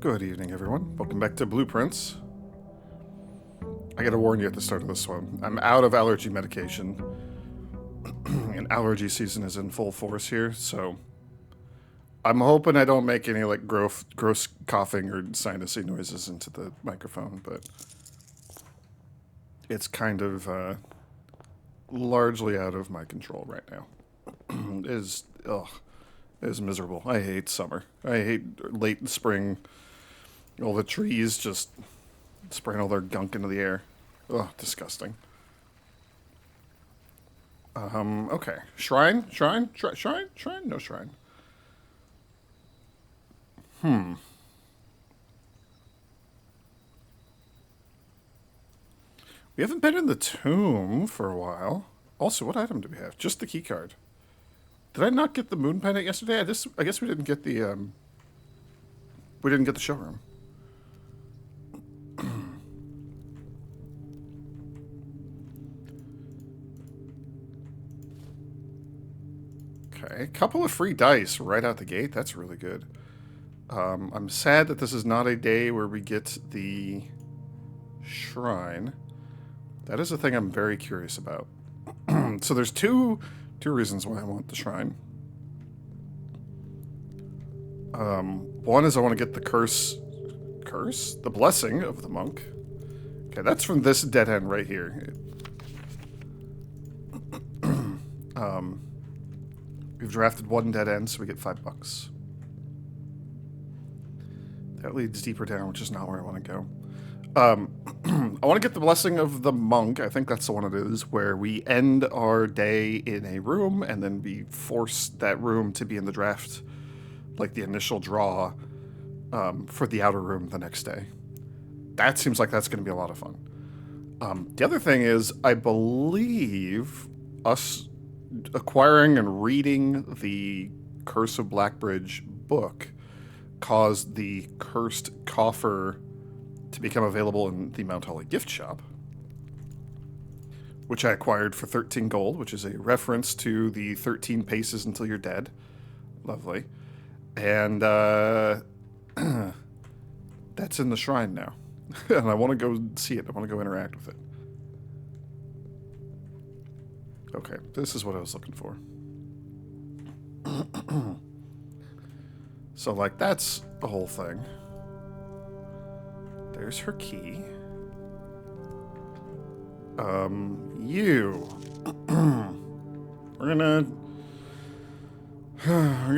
Good evening, everyone. Welcome back to Blueprints. I gotta warn you at the start of this one, I'm out of allergy medication, and allergy season is in full force here, so I'm hoping I don't make any, like, gross coughing or sinusy noises into the microphone, but it's kind of, largely out of my control right now. It is miserable. I hate summer. I hate late spring. All the trees just spraying all their gunk into the air. Ugh, disgusting. Okay. Shrine? No shrine. We haven't been in the tomb for a while. Also, what item do we have? Just the key card. Did I not get the moon pendant yesterday? I guess we didn't get the, we didn't get the showroom. Okay, a couple of free dice right out the gate. That's really good. I'm sad that this is not a day where we get the shrine. That is a thing I'm very curious about. So there's two reasons why I want the shrine. One is I want to get the curse? The blessing of the monk. Okay, that's from this dead end right here. We've drafted one dead end, so we get $5. That leads deeper down, which is not where I want to go. I want to get the blessing of the monk. I think that's the one it is, where we end our day in a room, and then we force that room to be in the draft, like the initial draw, for the outer room the next day. That seems like that's going to be a lot of fun. The other thing is, I believe us acquiring and reading the Curse of Blackbridge book caused the cursed coffer to become available in the Mount Holly gift shop, which I acquired for 13 gold, which is a reference to the 13 paces until you're dead. Lovely. And that's in the shrine now. And I want to go see it. I want to go interact with it. Okay, this is what I was looking for. So, like, that's the whole thing. There's her key. You. We're gonna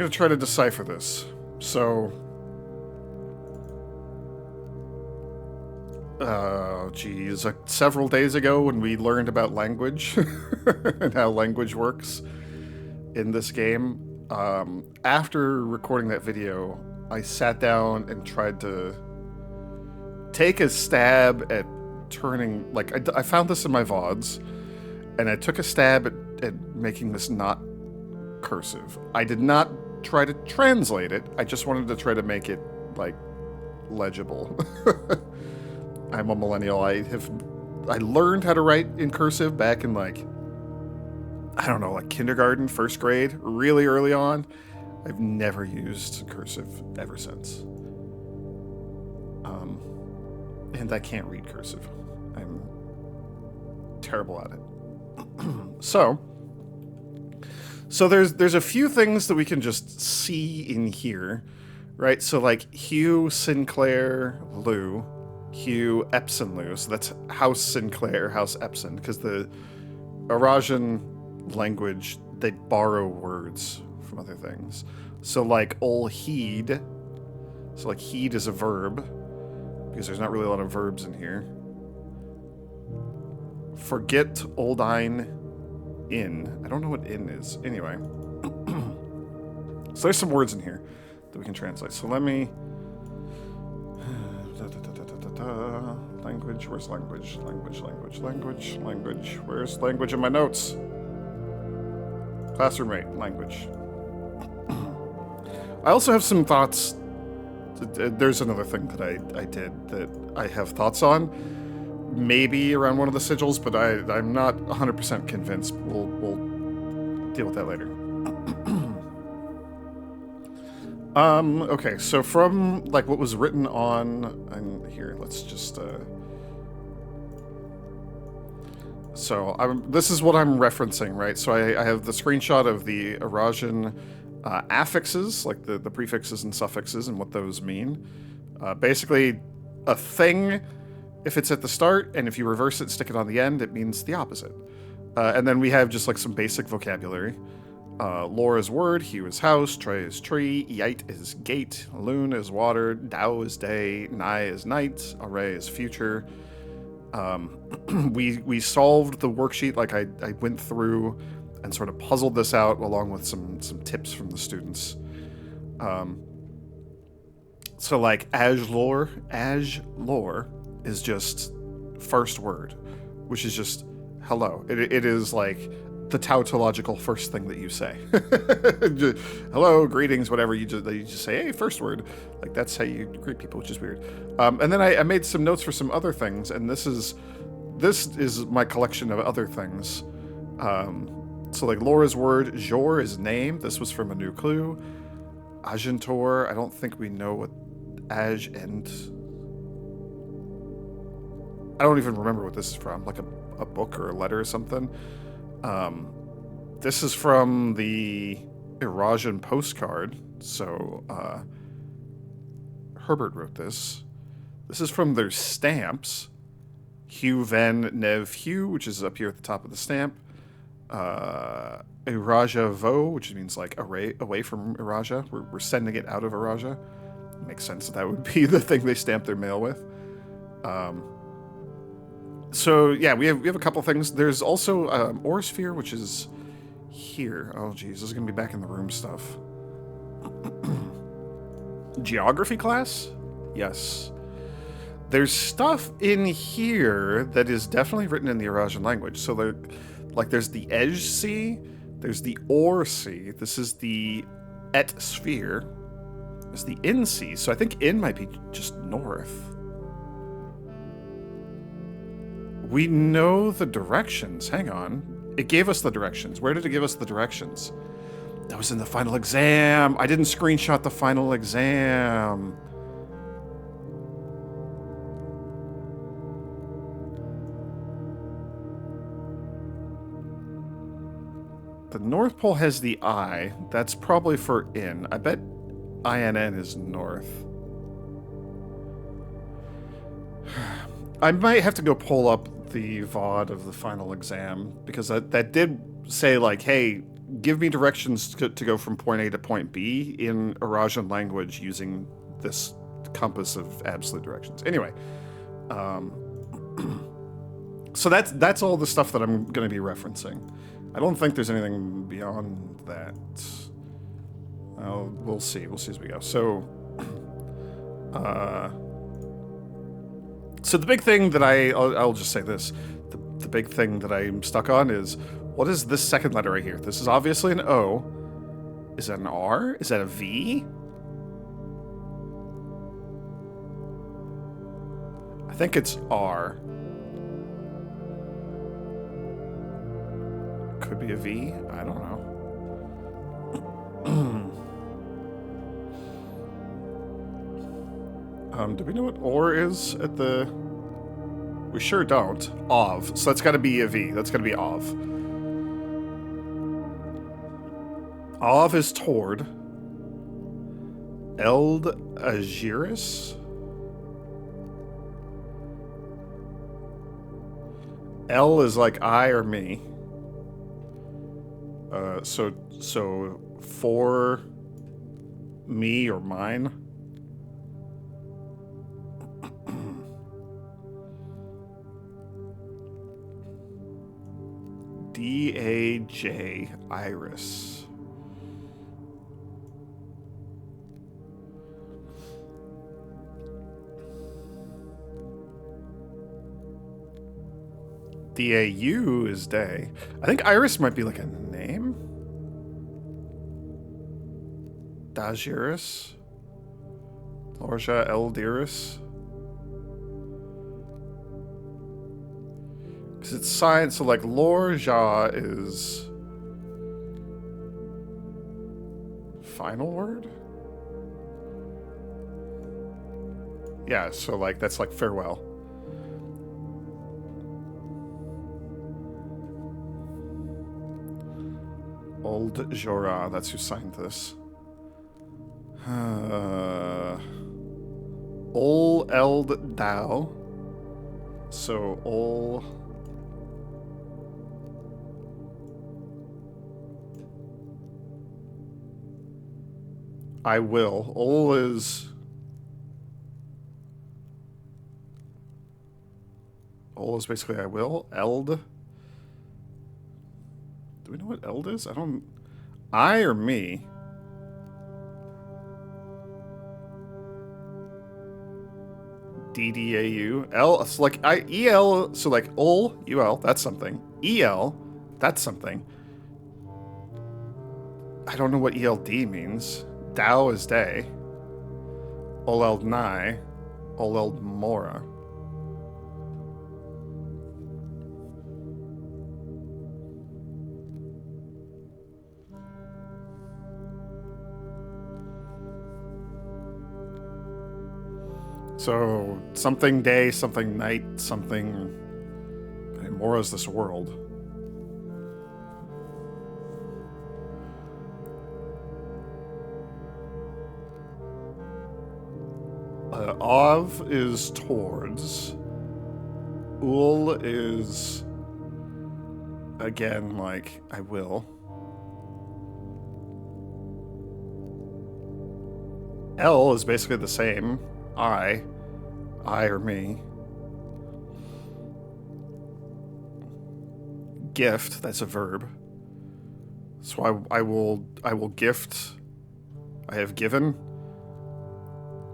try to decipher this. So, geez, like several days ago when we learned about language and how language works in this game, after recording that video, I sat down and tried to take a stab at turning, like, I found this in my VODs, and I took a stab at making this not cursive. I did not try to translate it, I just wanted to try to make it, like, legible. I'm a millennial. I learned how to write in cursive back in, like, I don't know, like kindergarten, first grade, really early on. I've never used cursive ever since. And I can't read cursive. I'm terrible at it. So there's a few things that we can just see in here, right? So, like, Hugh Sinclair Lou, Hugh Epson Lou. So that's House Sinclair, House Epson, because the Arajan language, they borrow words from other things. So, like, ol heed. So, like, heed is a verb, because there's not really a lot of verbs in here. Forget oldine in. I don't know what in is. Anyway. So there's some words in here that we can translate. So let me... Language. Where's language? Language. Where's language in my notes? Classroom mate. Language. I also have some thoughts. There's another thing that I did that I have thoughts on. Maybe around one of the sigils, but I'm not 100% convinced. We'll deal with that later. Okay, so from, like, what was written on... And here, let's just, So this is what I'm referencing, right? So I have the screenshot of the Eurasian affixes, like the prefixes and suffixes and what those mean. Basically, a thing, if it's at the start, and if you reverse it, stick it on the end, it means the opposite. And then we have just like some basic vocabulary. Lore is word, Hue is house, Trey is tree, Yite is gate, Loon is water, Dao is day, Nai is night, Array is future. We solved the worksheet, like I went through and sort of puzzled this out along with some tips from the students. So like Aj lore is just first word, which is just hello. It is like the tautological first thing that you say. Hello, greetings, whatever. You just say, hey, first word. Like that's how you greet people, which is weird. And then I made some notes for some other things, and this is my collection of other things. So like Laura's word, Jor is name. This was from a new clue. Agentor, I don't think we know what Aj and... I don't even remember what this is from, like a book or a letter or something. This is from the Eurasian postcard, so Herbert wrote this. This is from their stamps. Hugh Ven Nev Hugh, which is up here at the top of the stamp. Eurasia Vo, which means like away from Eurasia. We're sending it out of Eurasia. Makes sense that would be the thing they stamp their mail with. So yeah, we have a couple things. There's also Orosphere, which is here. Oh geez, this is gonna be back in the room stuff. Geography class? Yes. There's stuff in here that is definitely written in the Eurasian language. So there's the Edge Sea, there's the Or Sea. This is the Et Sphere. There's the In Sea. So I think In might be just north. We know the directions. Hang on. It gave us the directions. Where did it give us the directions? That was in the final exam. I didn't screenshot the final exam. The North Pole has the I. That's probably for in. I bet INN is north. I might have to go pull up the VOD of the final exam, because that did say, like, hey, give me directions to go from point A to point B in Eurasian language using this compass of absolute directions. Anyway, so that's all the stuff that I'm going to be referencing. I don't think there's anything beyond that. We'll see. We'll see as we go. So, so the big thing that I'll just say this. The big thing that I'm stuck on is, what is this second letter right here? This is obviously an O. Is that an R? Is that a V? I think it's R. Could be a V. I don't know. Do we know what or is at the... We sure don't. Of. So that's got to be a V. That's got to be of. Of is toward. Eld Agiris. L is like I or me. So for me or mine. D-A-J Iris. D-A-U is day. I think Iris might be like a name. Dagiris. Lorja Eldiris. Because it's science, so like Lorja is final word? Yeah, so like that's like farewell. Old Jorah, that's who signed this. Ol Eld Dao. So Ol. I will. Ol is. Ol is basically I will. Eld. Do we know what Eld is? I don't. I or me? DDAU. L. It's like EL. So like Ol, UL, that's something. EL, that's something. I don't know what ELD means. Dao is day. Oleld Nai. Oleld Mora. So something day, something night, something. Mora's this world. Av is towards. Ul is again like I will. L is basically the same. I or me. Gift, that's a verb. So I will gift. I have given.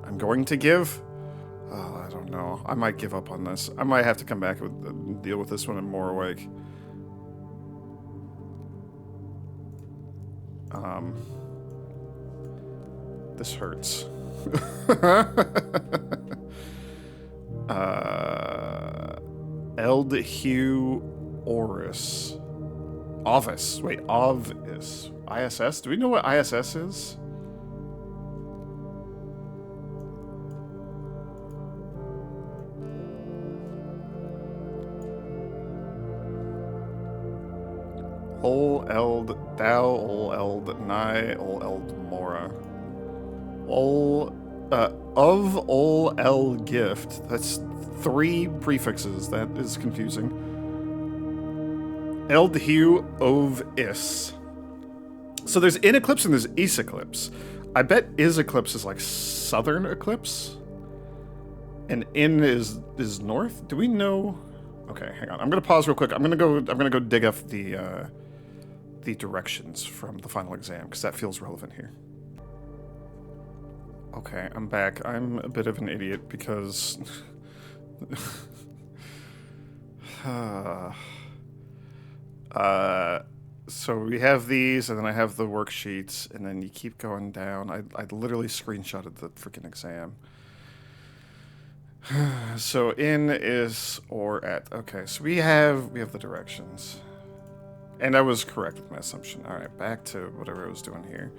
I'm going to give. I don't know. I might give up on this. I might have to come back and deal with this when I'm more awake. This hurts. Eld Hugh Oris. Ovis. Wait, Ovis. ISS? Do we know what ISS is? Ol Eld Dao, Ol Eld Nai, Ol Eld Mora. Of Ol El Gift. That's 3 prefixes. That is confusing. Eld Hugh Ov Is. So there's in eclipse and there's is eclipse. I bet is eclipse is like southern eclipse, and in is north. Do we know? Okay, hang on. I'm gonna pause real quick. I'm gonna go dig up the directions from the final exam because that feels relevant here. Okay, I'm back. I'm a bit of an idiot because. So we have these, and then I have the worksheets, and then you keep going down. I literally screenshotted the freaking exam. So in is or at. Okay, so we have the directions, and I was correct with my assumption. All right, back to whatever I was doing here.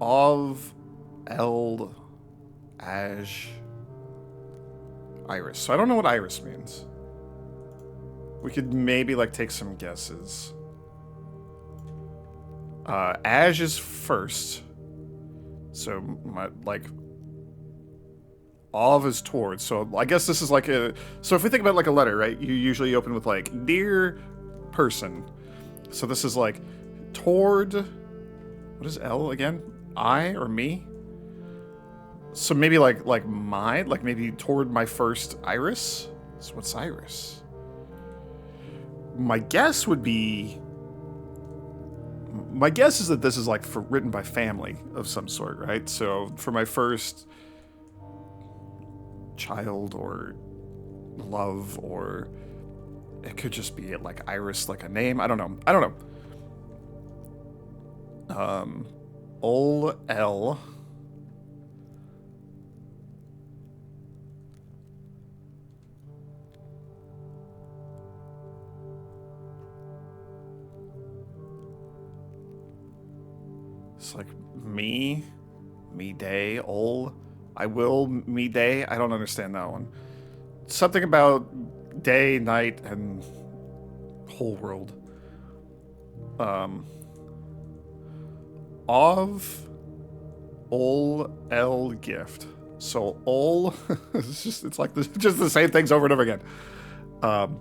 Of Eld Aj Iris. So I don't know what Iris means. We could maybe like take some guesses. Aj is first. So my like Of is towards. So I guess this is like a. So if we think about like a letter, right? You usually open with like dear person. So this is like toward. What is L again? I or me? So maybe like my, like maybe toward my first iris. So what's iris? My guess would be. My guess is that this is like written by family of some sort, right? So for my first child or love, or it could just be like iris, like a name. I don't know. Ol L. It's like me, Me day, ol. I will me day. I don't understand that one. Something about day, night, and whole world. Um, of ol el gift. So ol, it's like just the same things over and over again. Um,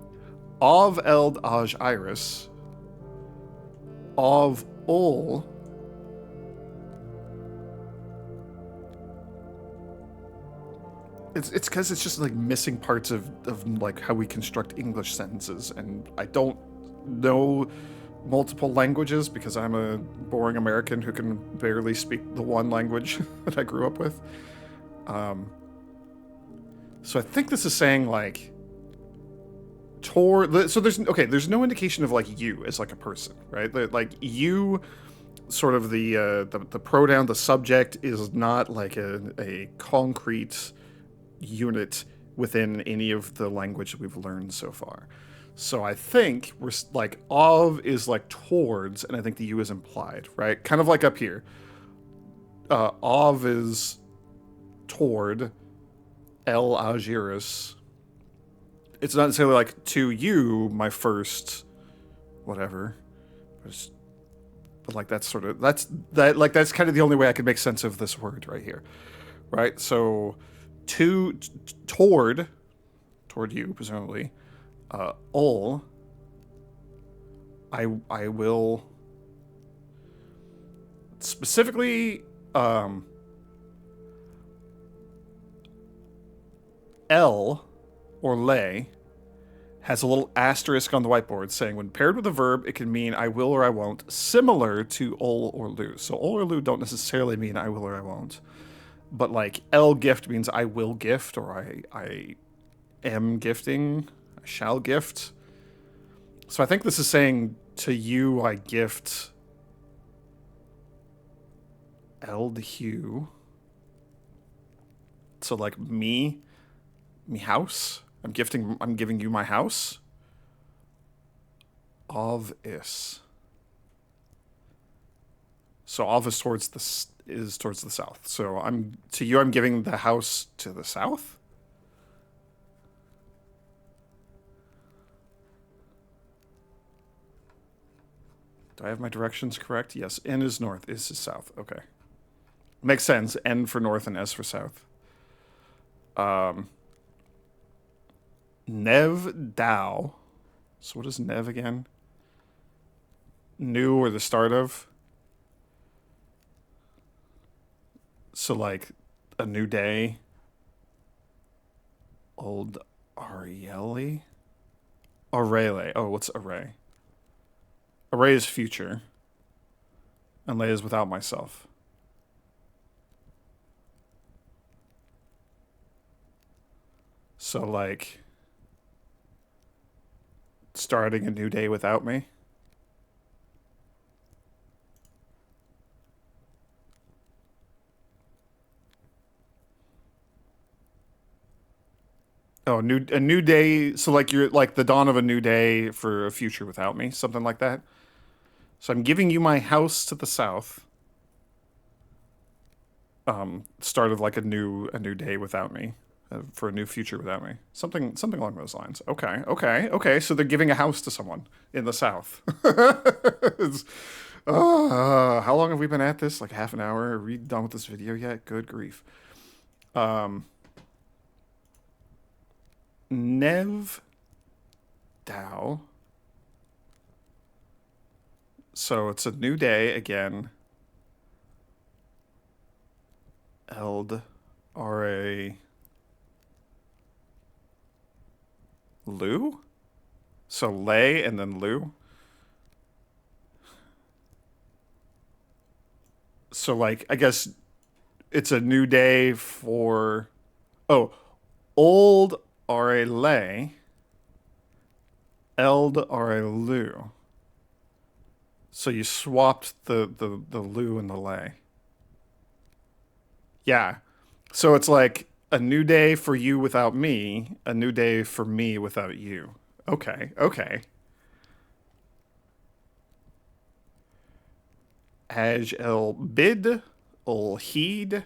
of eld aj iris. Of ol. It's because it's just like missing parts of like how we construct English sentences, and I don't know multiple languages because I'm a boring American who can barely speak the one language that I grew up with. So I think this is saying like toward. So there's no indication of like you as like a person, right? Like you, sort of the pronoun, the subject is not like a concrete unit within any of the language that we've learned so far. So I think we're like of is like towards, and I think the U is implied, right? Kind of like up here. Of is toward El Algiris. It's not necessarily like to you, my first, whatever. But like that's sort of that's kind of the only way I could make sense of this word right here, right? So toward you presumably, ol. I will specifically L or lay has a little asterisk on the whiteboard saying when paired with a verb, it can mean I will or I won't, similar to ol or lu. So ol or lu don't necessarily mean I will or I won't. But like L gift means I will gift, or I am gifting, I shall gift. So I think this is saying to you I gift Eld Hugh. So like me house. I'm giving you my house. Of is. So of is towards the south. So I'm giving the house to the south. Do I have my directions correct? Yes. N is north, is south. Okay. Makes sense. N for north and S for south. Nev Dao. So what is Nev again? New or the start of. So like a new day. Old Arieli? Arele. Oh, what's array? Array is future. And lay is without myself. So like starting a new day without me. Oh, a new day. So like you're like the dawn of a new day for a future without me, something like that. So I'm giving you my house to the south. Start of like a new day without me, for a new future without me. Something along those lines. Okay. So they're giving a house to someone in the south. How long have we been at this? Like half an hour? Are we done with this video yet? Good grief. Nev Dao. So it's a new day again. Eld R-A Lu? So lay and then Lu? So like I guess it's a new day for old R-A lay. Eld R-A Lu. So you swapped the Lu and the lay. Yeah. So it's like a new day for you without me, a new day for me without you. Okay. Aj el bid ul heed,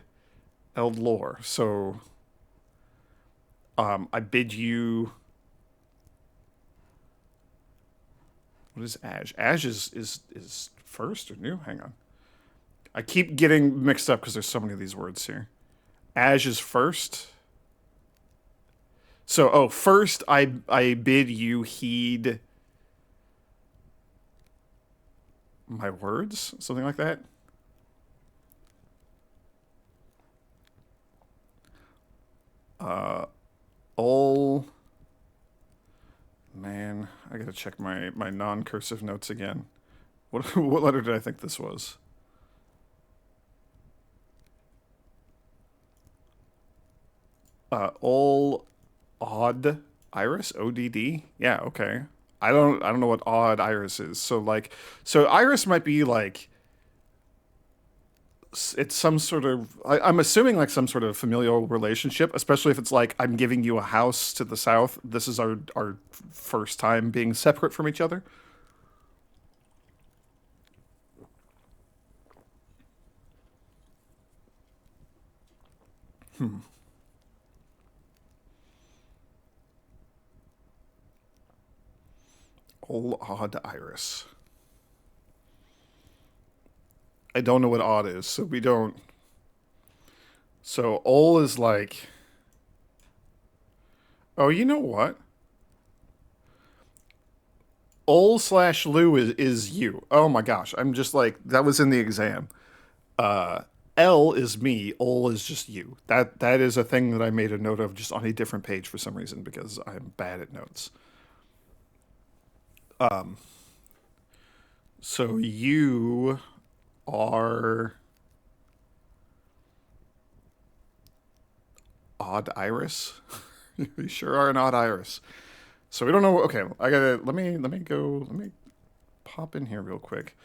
eld lore. So, I bid you. What is Aj? Aj is first or new? Hang on. I keep getting mixed up because there's so many of these words here. Aj is first. So, oh, first I bid you heed my words, something like that. Ol Man, I gotta check my non-cursive notes again. What letter did I think this was? Ol Odd Iris, ODD. Yeah, okay. I don't know what odd iris is. So iris might be like it's some sort of I'm assuming like some sort of familial relationship, especially if it's like I'm giving you a house to the south. This is our first time being separate from each other. Ol Odd Iris. I don't know what odd is, so we don't. So ol is like, oh, you know what? Ol slash Lu is you. Oh my gosh, I'm just like that was in the exam. L is me. Ol is just you. That is a thing that I made a note of just on a different page for some reason because I'm bad at notes. So you are odd iris. You sure are an odd iris. So we don't know. Okay, I gotta let me pop in here real quick.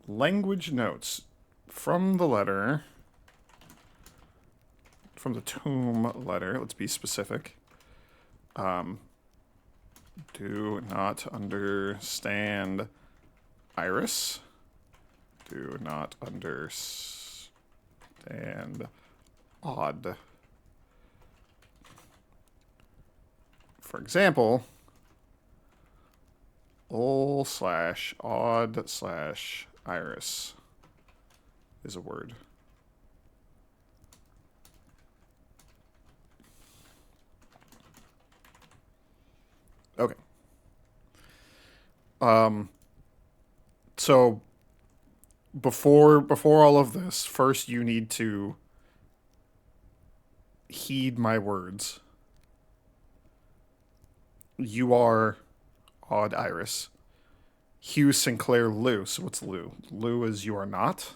Language notes from the letter from the tomb letter. Let's be specific. Do not understand iris. Do not understand odd. For example, ol slash odd slash iris is a word. Okay. So before all of this, first you need to heed my words. You are odd iris. Hugh Sinclair Lou. So what's Lou? Lou is you are not.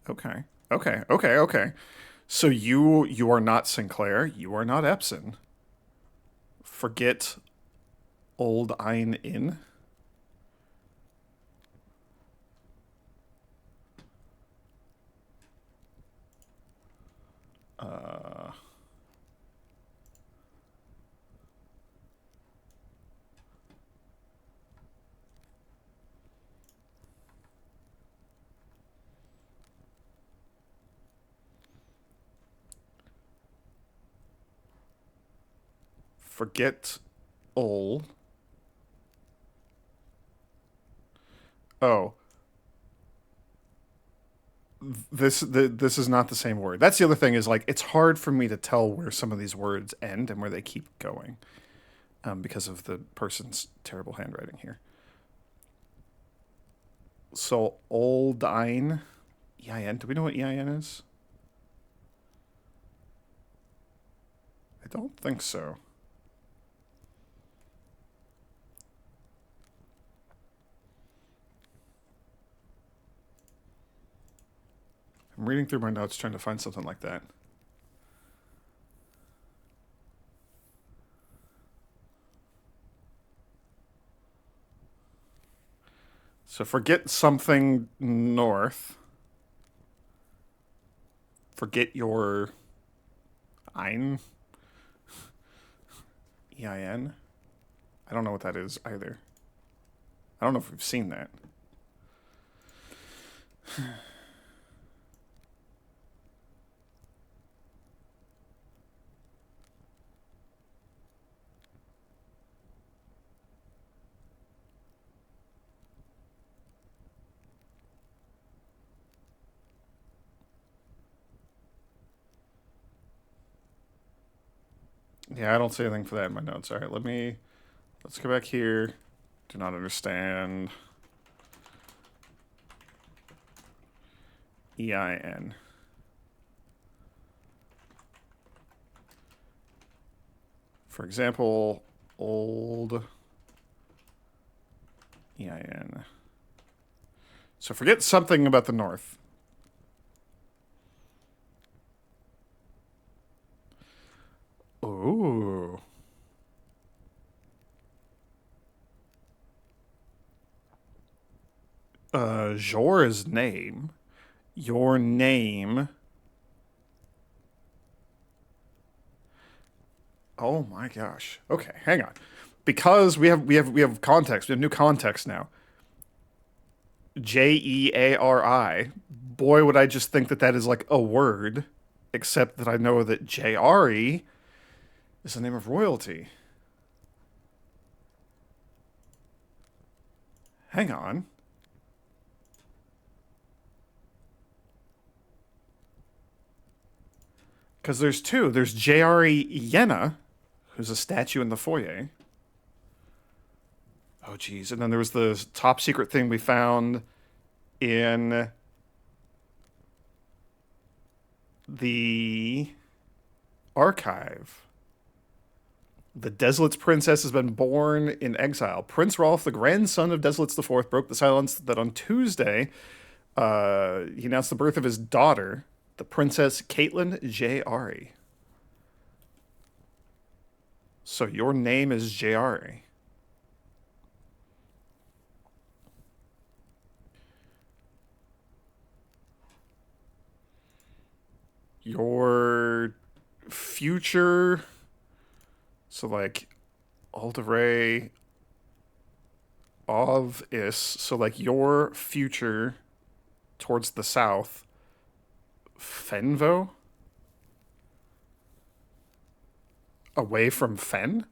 Okay. Okay. So you are not Sinclair. You are not Epson. Forget old Ein in. Forget ol. Oh, this is not the same word. That's the other thing is like it's hard for me to tell where some of these words end and where they keep going, because of the person's terrible handwriting here. So old ein, ein. Do we know what ein is? I don't think so. I'm reading through my notes trying to find something like that. So forget something north. Forget your ein. Ein. I don't know what that is either. I don't know if we've seen that. Yeah, I don't see anything for that in my notes. All right, let's go back here. Do not understand. EIN. For example, old EIN. So forget something about the north. Ooh. Jor's name. Your name. Oh my gosh. Okay, hang on. Because we have context. We have new context now. Jeari. Boy, would I just think that that is like a word, except that I know that Jari is the name of royalty. Hang on. Because there's two. There's Jari Yenna, who's a statue in the foyer. Oh, geez. And then there was the top secret thing we found in the archive. The Desolate's princess has been born in exile. Prince Rolf, the grandson of Desolates IV, broke the silence that on Tuesday he announced the birth of his daughter, the Princess Caitlin Jari. So your name is Jari. Your future, so like Alderay of Is, so like your future towards the south, Fenvo? Away from Fen?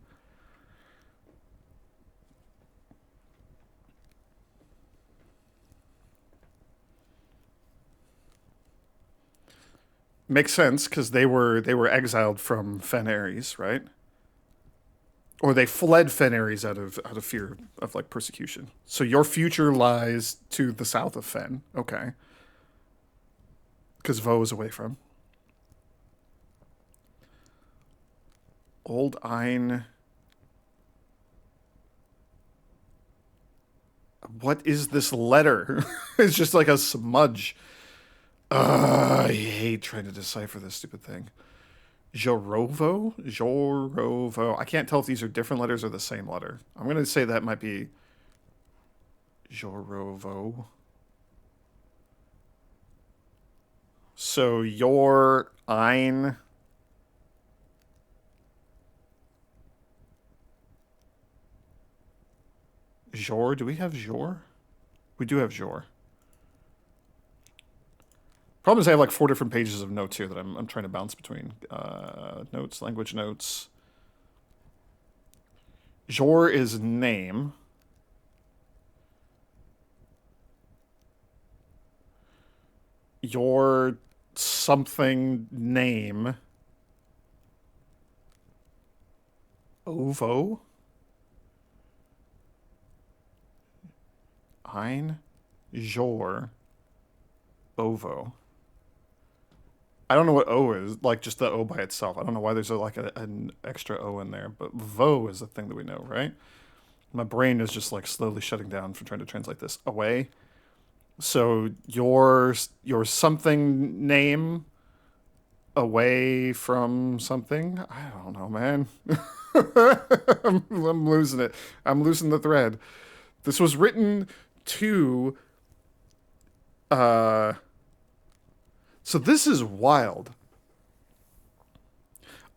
Makes sense because they were exiled from Fen Ares, right? Or they fled Fen Ares out of fear of like persecution. So your future lies to the south of Fen. Okay. Because Vo is away from. Old Ein. What is this letter? It's just like a smudge. I hate trying to decipher this stupid thing. Jorovo? Jorovo. I can't tell if these are different letters or the same letter. I'm going to say that might be Jorovo. So your Ein. Jor? Do we have Jor? We do have Jor. Problem is I have like 4 different pages of notes here that I'm trying to bounce between. Notes, language notes. Jor is name. Your something name. Ovo? Ein? Jor. Ovo. I don't know what O is, like just the O by itself. I don't know why there's an extra O in there, but Vo is the thing that we know, right? My brain is just like slowly shutting down from trying to translate this away. So your something name away from something? I don't know, man. I'm losing it. I'm losing the thread. This was written to so this is wild.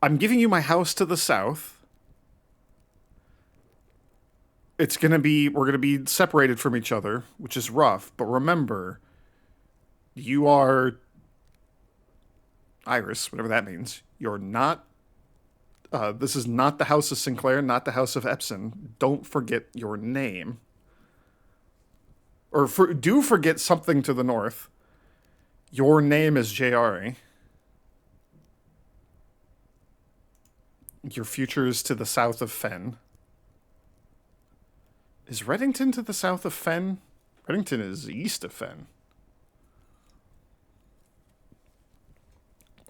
I'm giving you my house to the south. we're gonna be separated from each other, which is rough. But remember, you are Iris, whatever that means. You're not. This is not the House of Sinclair, not the House of Epson. Don't forget your name, or do forget something to the north. Your name is Jari. Your future is to the south of Fen. Is Reddington to the south of Fen? Reddington is east of Fen.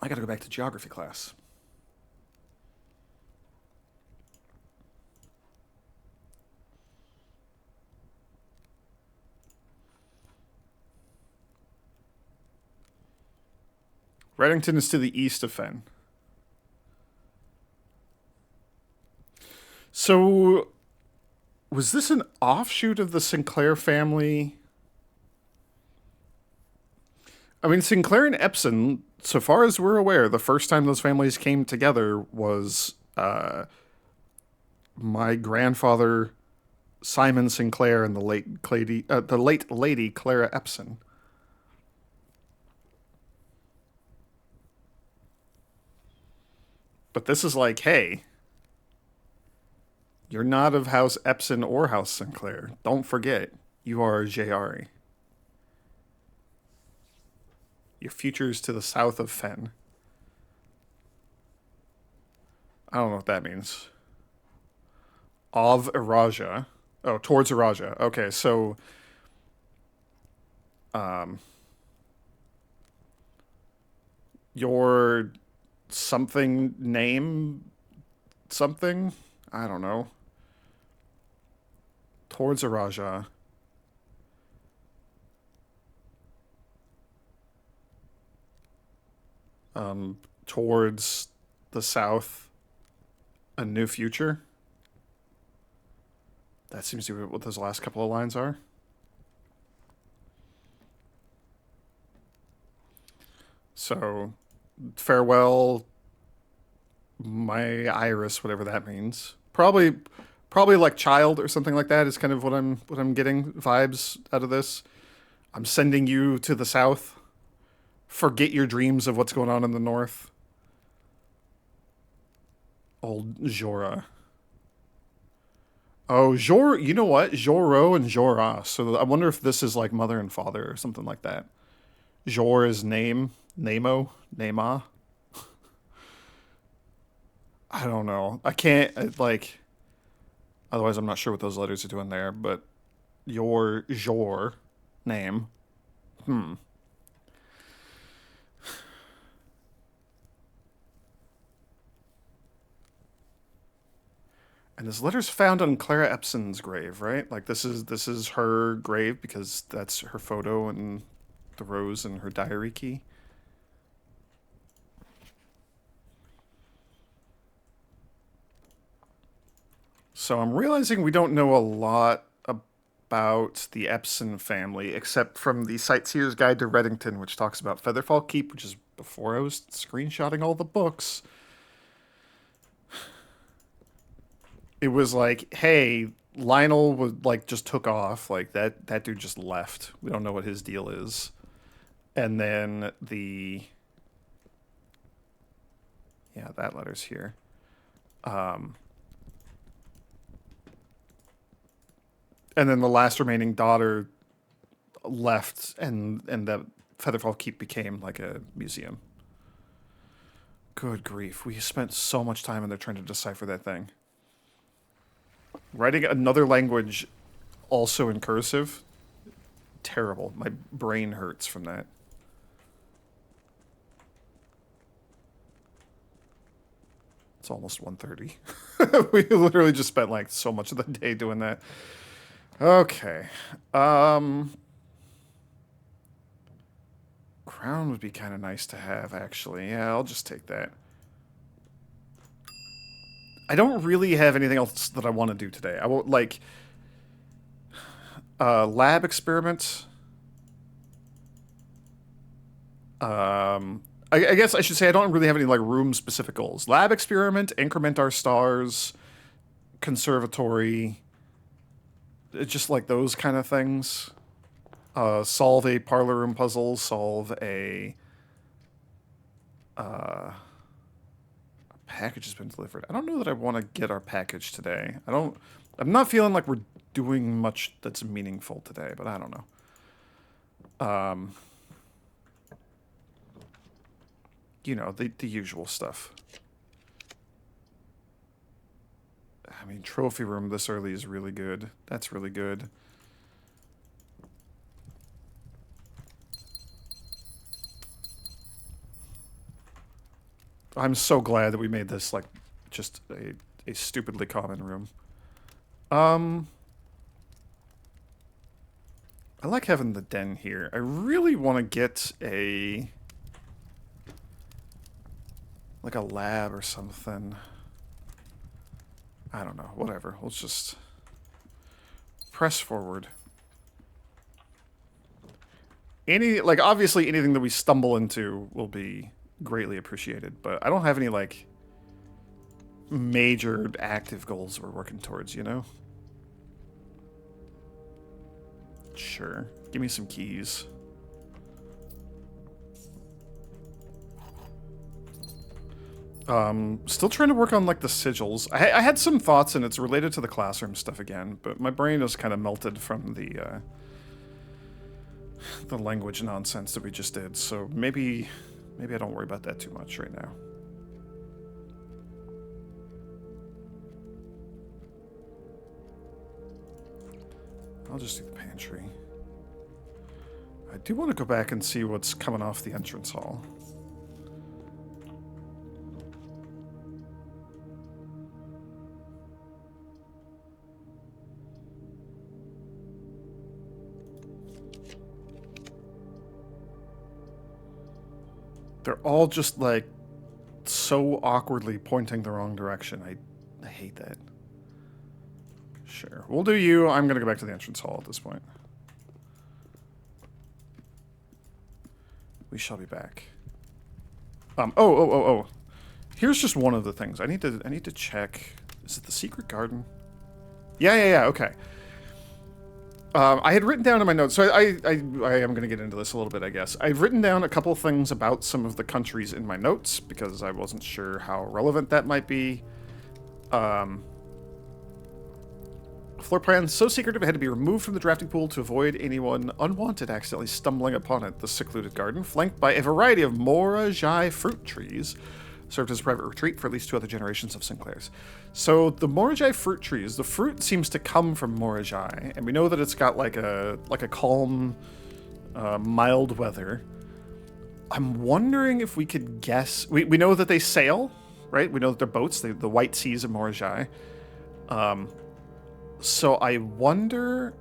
I gotta go back to geography class. Reddington is to the east of Fen. So, was this an offshoot of the Sinclair family? I mean, Sinclair and Epson, so far as we're aware, the first time those families came together was my grandfather Simon Sinclair and the late lady Clara Epson. But this is like, hey, you're not of House Epson or House Sinclair. Don't forget, you are Jari. Your future's to the south of Fen. I don't know what that means. Of Iraja. Oh, towards Iraja. Okay, so your something name something? I don't know. Towards Iraja. Towards the south, a new future. That seems to be what those last couple of lines are. So, farewell, my Iris, whatever that means. Probably like child or something like that is kind of what I'm getting vibes out of this. I'm sending you to the south. Forget your dreams of what's going on in the north. Old Jorah. Oh, you know what? Joro and Jorah. So I wonder if this is like mother and father or something like that. Jor is name, Namo, Nama. I don't know. I can't, like, otherwise I'm not sure what those letters are doing there, but Jor, name. And this letter's found on Clara Epson's grave, right? Like this is her grave because that's her photo and the rose and her diary key. So I'm realizing we don't know a lot about the Epson family, except from the Sightseer's Guide to Reddington, which talks about Featherfall Keep, which is before I was screenshotting all the books. It was like, hey, Lionel was like just took off, like that dude just left. We don't know what his deal is. And then that letter's here. And then the last remaining daughter left, and the Featherfall Keep became like a museum. Good grief, we spent so much time in there trying to decipher that thing. Writing another language also in cursive, terrible. My brain hurts from that. It's almost 1:30. We literally just spent like so much of the day doing that. Okay. Crown would be kind of nice to have, actually. Yeah, I'll just take that. I don't really have anything else that I want to do today. I won't, like... lab experiment. I guess I should say I don't really have any, like, room-specific goals. Lab experiment, increment our stars, conservatory... It's just like those kind of things. Solve a parlor room puzzle, solve a package has been delivered. I don't know that I want to get our package today. I'm not feeling like we're doing much that's meaningful today, but I don't know. You know, the usual stuff. I mean, trophy room this early is really good. That's really good. I'm so glad that we made this, like, just a stupidly common room. I like having the den here. I really want to get like a lab or something. I don't know. Whatever. Let's just press forward. Like, obviously anything that we stumble into will be greatly appreciated, but I don't have any, like, major active goals we're working towards, you know? Sure. Give me some keys. Still trying to work on, like, the sigils. I had some thoughts, and it's related to the classroom stuff again, but my brain is kind of melted from the language nonsense that we just did, so maybe I don't worry about that too much right now. I'll just do the pantry. I do want to go back and see what's coming off the entrance hall. They're all just, like, so awkwardly pointing the wrong direction. I hate that. Sure. We'll do you. I'm going to go back to the entrance hall at this point. We shall be back. Oh. Here's just one of the things. I need to check. Is it the secret garden? Yeah, okay. I had written down in my notes, so I am going to get into this a little bit, I guess. I've written down a couple of things about some of the countries in my notes, because I wasn't sure how relevant that might be. Floor plan so secretive it had to be removed from the drafting pool to avoid anyone unwanted accidentally stumbling upon it. The secluded garden, flanked by a variety of Morajai fruit trees, served as a private retreat for at least 2 other generations of Sinclairs. So the Morajai fruit trees, the fruit seems to come from Morajai, and we know that it's got like a calm, mild weather. I'm wondering if we could guess. We know that they sail, right? We know that they're boats, the white seas of Morajai. So I wonder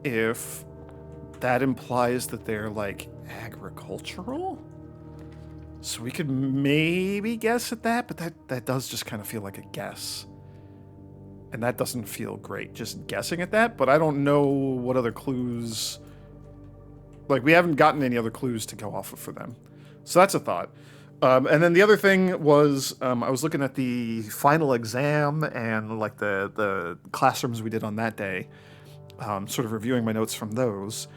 if that implies that they're, like, agricultural? So we could maybe guess at that, but that does just kind of feel like a guess. And that doesn't feel great, just guessing at that, but I don't know what other clues... Like, we haven't gotten any other clues to go off of for them. So that's a thought. And then the other thing was, I was looking at the final exam and, like, the classrooms we did on that day, sort of reviewing my notes from those.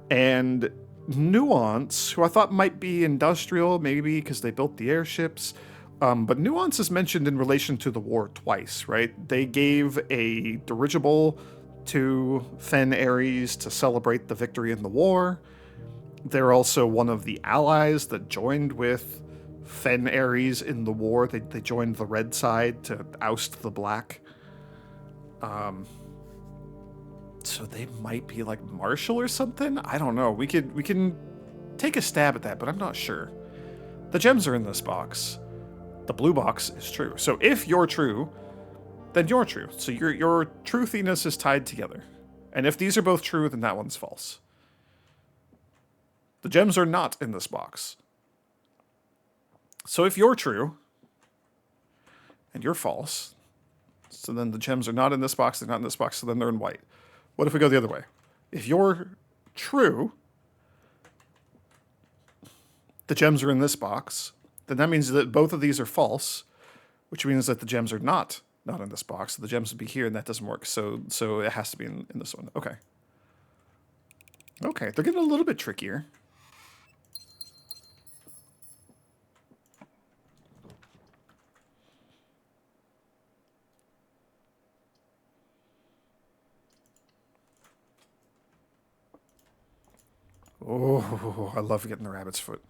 And Nuance, who I thought might be industrial, maybe because they built the airships, but Nuance is mentioned in relation to the war twice, right? They gave a dirigible to Fen Ares to celebrate the victory in the war. They're also one of the allies that joined with Fen Ares in the war. They joined the red side to oust the black. So they might be like Marshall or something? I don't know. We can take a stab at that, but I'm not sure. The gems are in this box. The blue box is true. So if you're true, then you're true. So your truthiness is tied together. And if these are both true, then that one's false. The gems are not in this box. So if you're true, and you're false, so then the gems are not in this box, they're not in this box, so then they're in white. What if we go the other way? If you're true, the gems are in this box, then that means that both of these are false, which means that the gems are not Not in this box. So the gems would be here, and that doesn't work. So it has to be in this one. Okay. Okay, they're getting a little bit trickier. Oh, I love getting the rabbit's foot.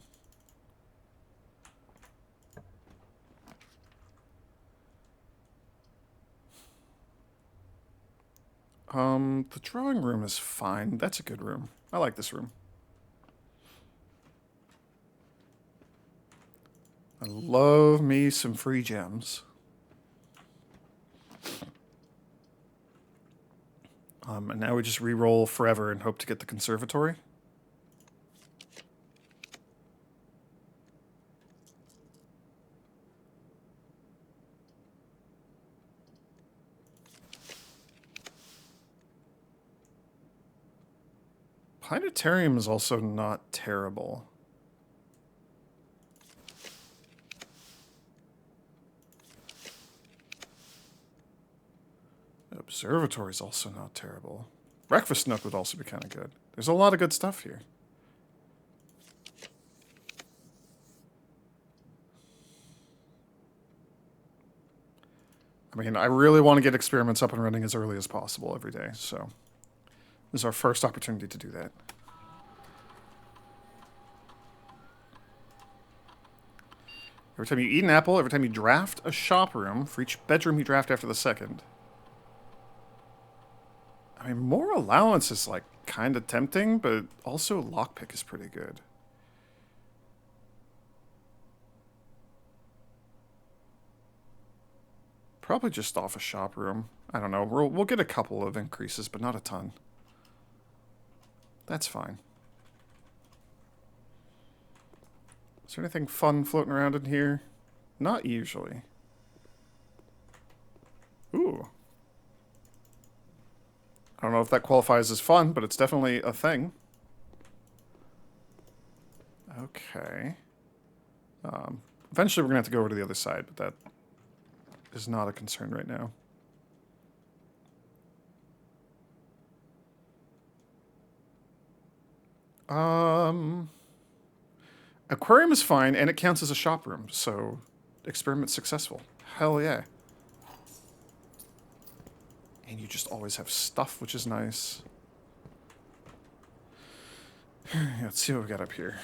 The drawing room is fine. That's a good room. I like this room. I love me some free gems. And now we just re-roll forever and hope to get the conservatory. Planetarium is also not terrible. Observatory is also not terrible. Breakfast nook would also be kind of good. There's a lot of good stuff here. I mean, I really want to get experiments up and running as early as possible every day, so this is our first opportunity to do that. Every time you eat an apple, every time you draft a shop room, for each bedroom you draft after the second. I mean, more allowance is, like, kind of tempting, but also lockpick is pretty good. Probably just off a shop room. I don't know. We'll get a couple of increases, but not a ton. That's fine. Is there anything fun floating around in here? Not usually. Ooh. I don't know if that qualifies as fun, but it's definitely a thing. Okay. Eventually we're going to have to go over to the other side, but that is not a concern right now. Aquarium is fine, and it counts as a shop room, so experiment successful. Hell yeah. And you just always have stuff, which is nice. Let's see what we got up here.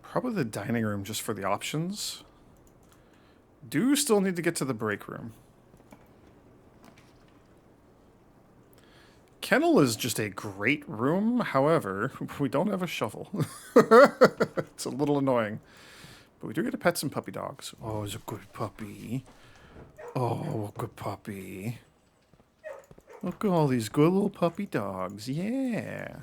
Probably the dining room just for the options. Do still need to get to the break room. Kennel is just a great room. However, we don't have a shovel. It's a little annoying. But we do get to pet some puppy dogs. Oh, he's a good puppy. Oh, good puppy. Look at all these good little puppy dogs. Yeah.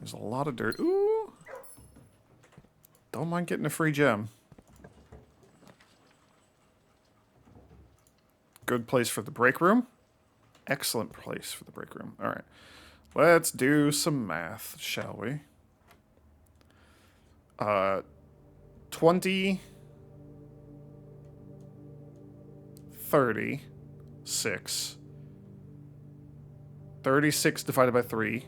There's a lot of dirt. Ooh. Don't mind getting a free gem. Good place for the break room. Excellent place for the break room. All right. Let's do some math, shall we? 20, 36. 36 divided by 3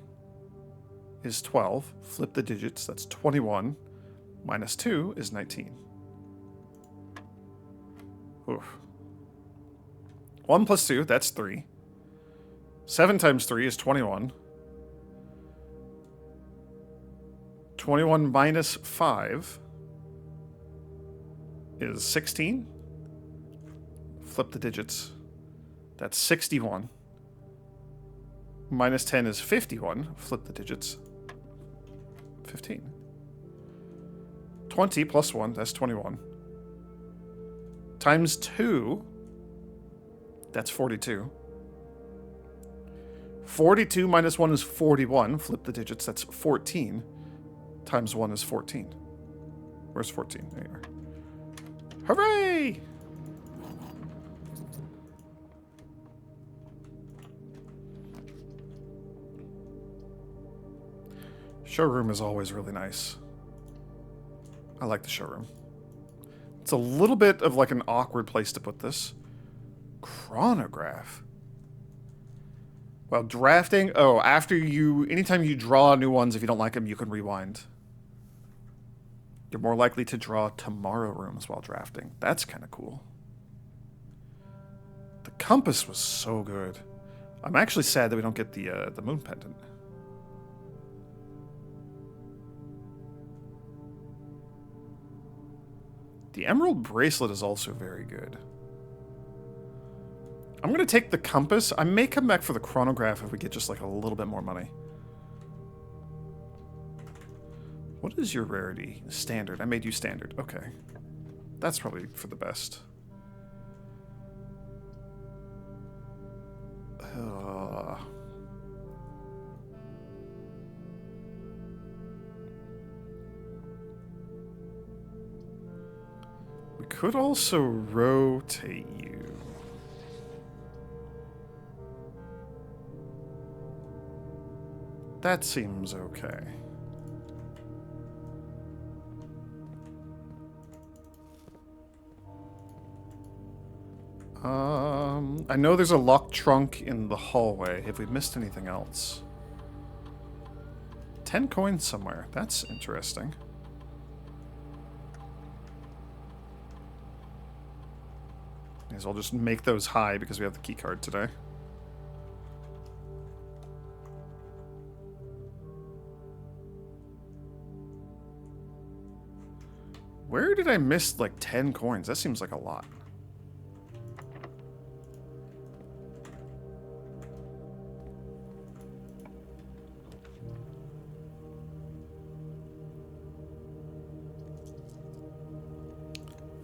is 12. Flip the digits. That's 21. Minus 2 is 19. Oof. 1 plus 2, that's 3. 7 times 3 is 21. 21 minus 5 is 16. Flip the digits. That's 61. Minus 10 is 51. Flip the digits. 15. 20 plus 1, that's 21. Times 2, that's 42. 42 minus 1 is 41. Flip the digits, that's 14. Times 1 is 14. Where's 14? There you are. Hooray! Showroom is always really nice. I like the showroom. It's a little bit of like an awkward place to put this. Chronograph. Well, drafting... Oh, after you... Anytime you draw new ones, if you don't like them, you can rewind. You're more likely to draw tomorrow rooms while drafting. That's kind of cool. The compass was so good. I'm actually sad that we don't get the moon pendant. The emerald bracelet is also very good. I'm going to take the compass. I may come back for the chronograph if we get just like a little bit more money. What is your rarity? Standard. I made you standard. Okay. That's probably for the best. We could also rotate you. That seems okay. I know there's a locked trunk in the hallway. Have we missed anything else? 10 coins somewhere. That's interesting. May as well just make those high because we have the key card today. Where did I miss like 10 coins? That seems like a lot.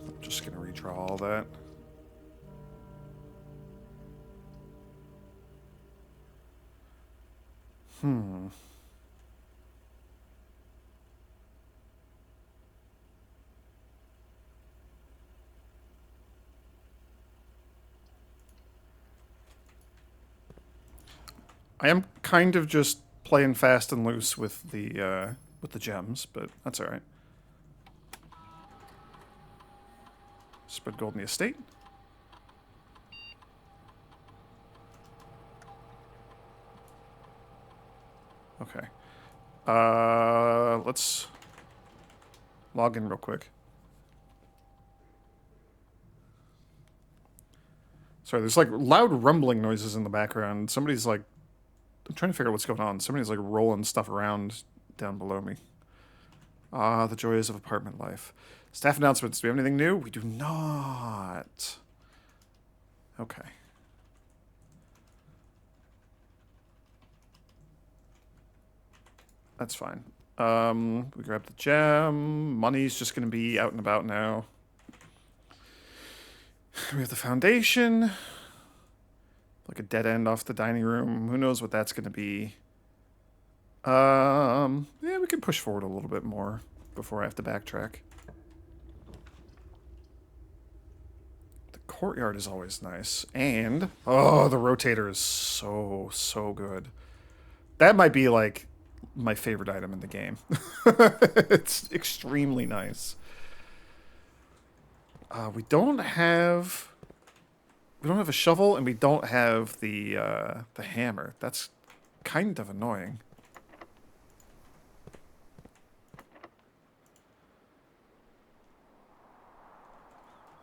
I'm just gonna redraw all that. I am kind of just playing fast and loose with the gems, but that's all right. Spread gold in the estate. Okay. Let's log in real quick. Sorry, there's like loud rumbling noises in the background. Somebody's like, I'm trying to figure out what's going on. Somebody's like rolling stuff around down below me. Ah, the joys of apartment life. Staff announcements. Do we have anything new? We do not. Okay. That's fine. We grab the gem. Money's just going to be out and about now. We have the foundation. Like a dead end off the dining room. Who knows what that's going to be. Yeah, we can push forward a little bit more before I have to backtrack. The courtyard is always nice. And, oh, the rotator is so good. That might be, like, my favorite item in the game. It's extremely nice. We don't have a shovel, and we don't have the hammer. That's kind of annoying.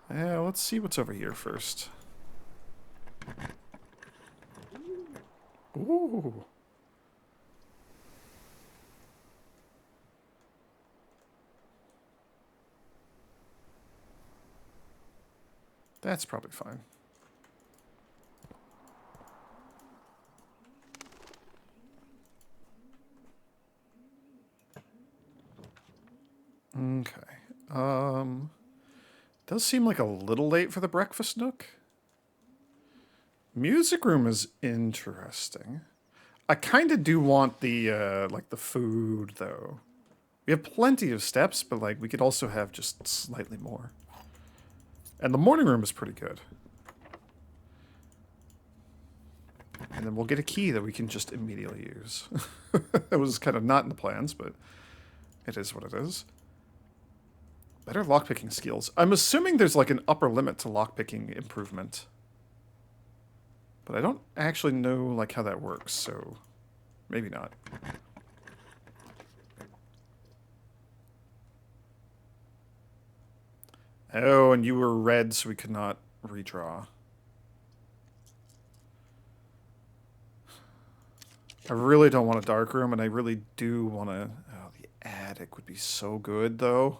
Yeah, let's see what's over here first. Ooh. That's probably fine. Okay. Does seem like a little late for the breakfast nook. Music room is interesting. I kind of do want the, like, the food, though. We have plenty of steps, but, like, we could also have just slightly more. And the morning room is pretty good. And then we'll get a key that we can just immediately use. It was kind of not in the plans, but it is what it is. Better lockpicking skills. I'm assuming there's like an upper limit to lockpicking improvement. But I don't actually know like how that works, so maybe not. Oh, and you were red, so we could not redraw. I really don't want a dark room, and I really do want to... Oh, the attic would be so good, though.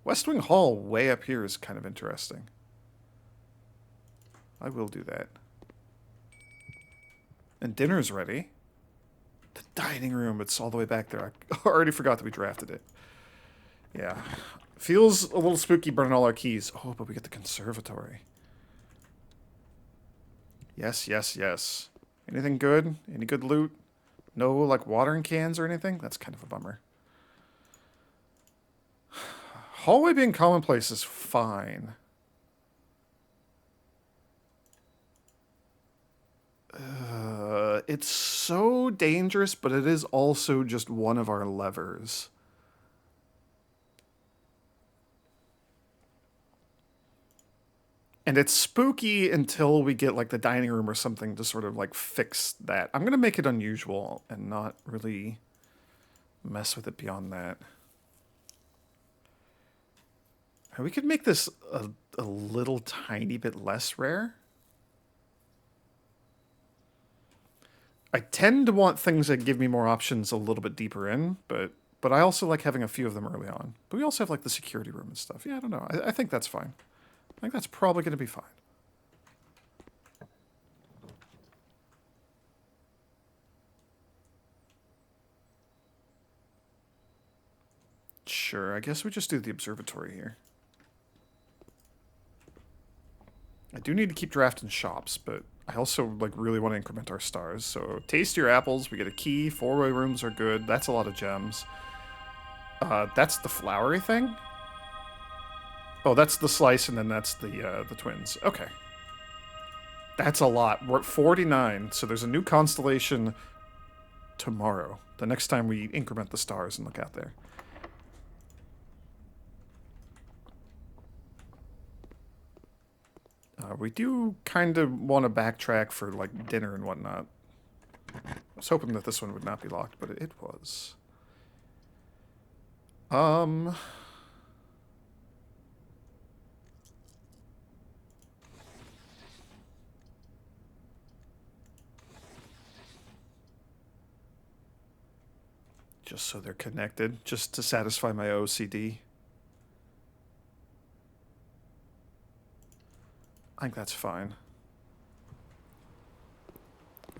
West Wing Hall way up here is kind of interesting. I will do that. And dinner's ready. The dining room, it's all the way back there. I already forgot that we drafted it. Yeah. Feels a little spooky burning all our keys. Oh, but we get the conservatory. Yes, yes, yes. Anything good? Any good loot? No, like, watering cans or anything? That's kind of a bummer. Hallway being commonplace is fine. It's so dangerous, but it is also just one of our levers. And it's spooky until we get, like, the dining room or something to sort of, like, fix that. I'm going to make it unusual and not really mess with it beyond that. We could make this a little tiny bit less rare. I tend to want things that give me more options a little bit deeper in, but I also like having a few of them early on. But we also have, like, the security room and stuff. Yeah, I don't know. I think that's fine. I think that's probably going to be fine. Sure, I guess we just do the observatory here. I do need to keep drafting shops, but I also like really want to increment our stars. So taste your apples, we get a key, four-way rooms are good. That's a lot of gems. That's the flowery thing? Oh, that's the slice, and then that's the twins. Okay. That's a lot. We're at 49, so there's a new constellation tomorrow. The next time we increment the stars and look out there. We do kind of want to backtrack for, like, dinner and whatnot. I was hoping that this one would not be locked, but it was. Just so they're connected, just to satisfy my OCD. I think that's fine.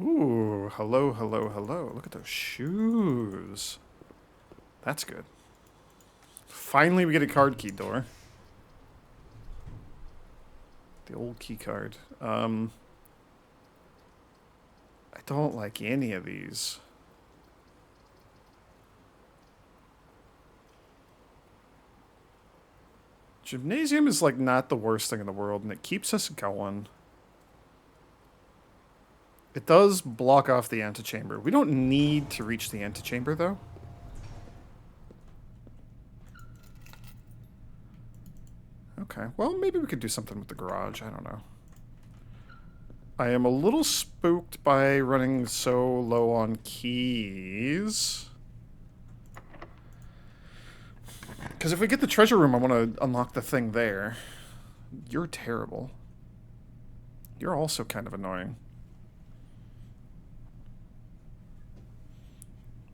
Ooh, hello, hello, hello. Look at those shoes. That's good. Finally, we get a card key door. The old key card. I don't like any of these. Gymnasium is, like, not the worst thing in the world, and it keeps us going. It does block off the antechamber. We don't need to reach the antechamber, though. Okay, well, maybe we could do something with the garage. I don't know. I am a little spooked by running so low on keys. Because if we get the treasure room, I want to unlock the thing there. You're terrible. You're also kind of annoying.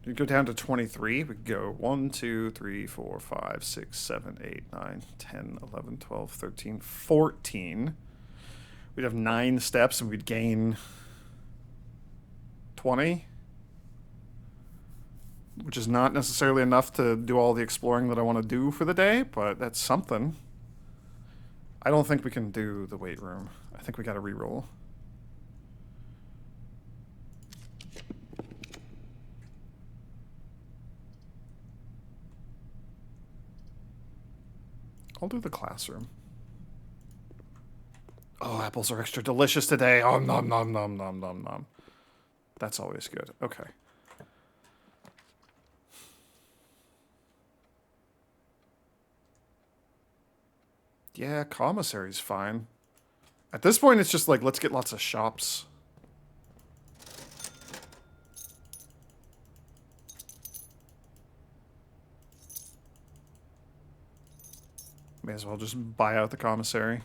We go down to 23. We go 1, 2, 3, 4, 5, 6, 7, 8, 9, 10, 11, 12, 13, 14. We'd have 9 steps and we'd gain 20. Which is not necessarily enough to do all the exploring that I want to do for the day, but that's something. I don't think we can do the weight room. I think we got to re-roll. I'll do the classroom. Oh, apples are extra delicious today. Oh, nom nom nom nom nom nom. That's always good. Okay. Yeah, commissary's fine. At this point, it's just like, let's get lots of shops. May as well just buy out the commissary.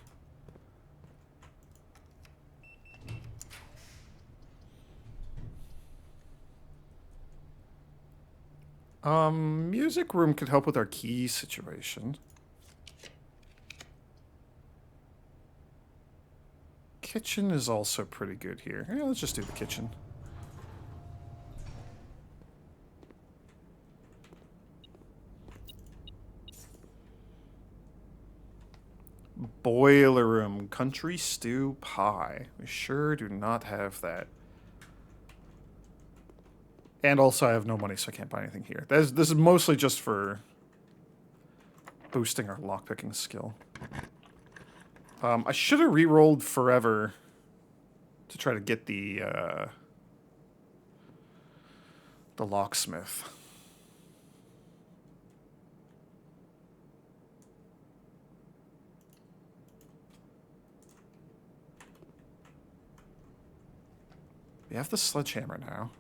Music room could help with our key situation. Kitchen is also pretty good here. Yeah, let's just do the kitchen. Boiler room, country stew pie. We sure do not have that. And also I have no money, so I can't buy anything here. This is mostly just for boosting our lockpicking skill. I should have re-rolled forever to try to get the locksmith. We have the sledgehammer now.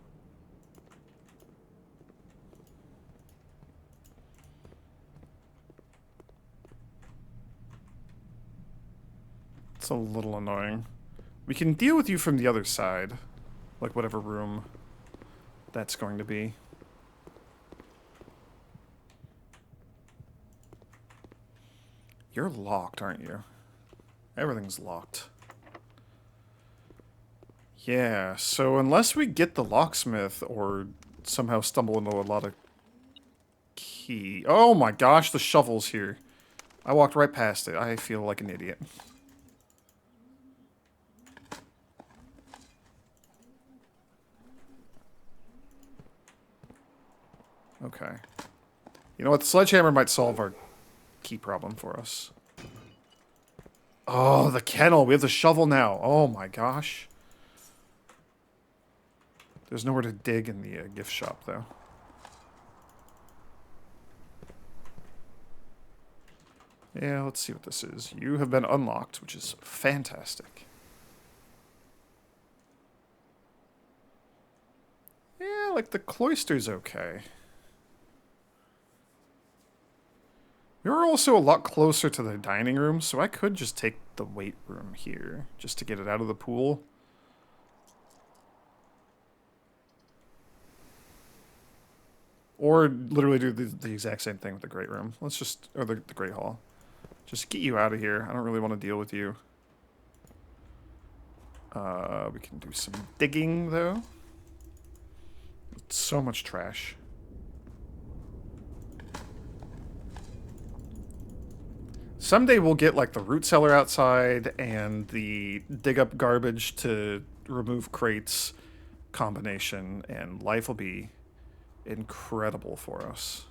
It's a little annoying. We can deal with you from the other side. Like whatever room that's going to be. You're locked, aren't you? Everything's locked. Yeah, so unless we get the locksmith or somehow stumble into a lot of key... Oh my gosh, the shovel's here. I walked right past it. I feel like an idiot. Okay. You know what? The sledgehammer might solve our key problem for us. Oh, the kennel. We have the shovel now. Oh my gosh. There's nowhere to dig in the gift shop, though. Yeah, let's see what this is. You have been unlocked, which is fantastic. Yeah, like the cloister's okay. We were also a lot closer to the dining room, so I could just take the weight room here, just to get it out of the pool. Or literally do the exact same thing with the great room. Let's just, or the great hall. Just get you out of here. I don't really want to deal with you. We can do some digging, though. It's so much trash. Someday we'll get, like, the root cellar outside and the dig up garbage to remove crates combination, and life will be incredible for us.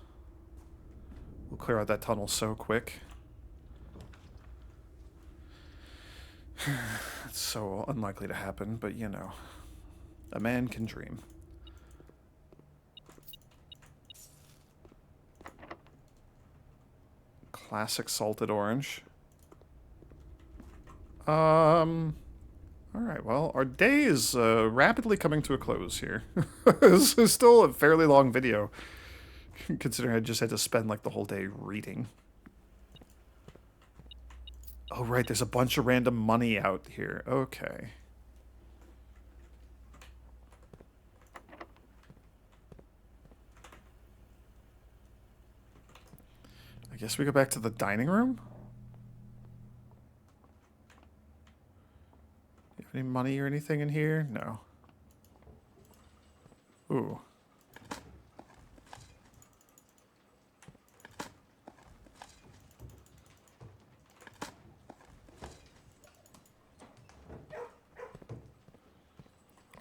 We'll clear out that tunnel so quick. It's so unlikely to happen, but you know, a man can dream. Classic salted orange. Alright, well, our day is rapidly coming to a close here. This is still a fairly long video, considering I just had to spend like the whole day reading. Oh, right, there's a bunch of random money out here. Okay. I guess we go back to the dining room? You have any money or anything in here? No. Ooh.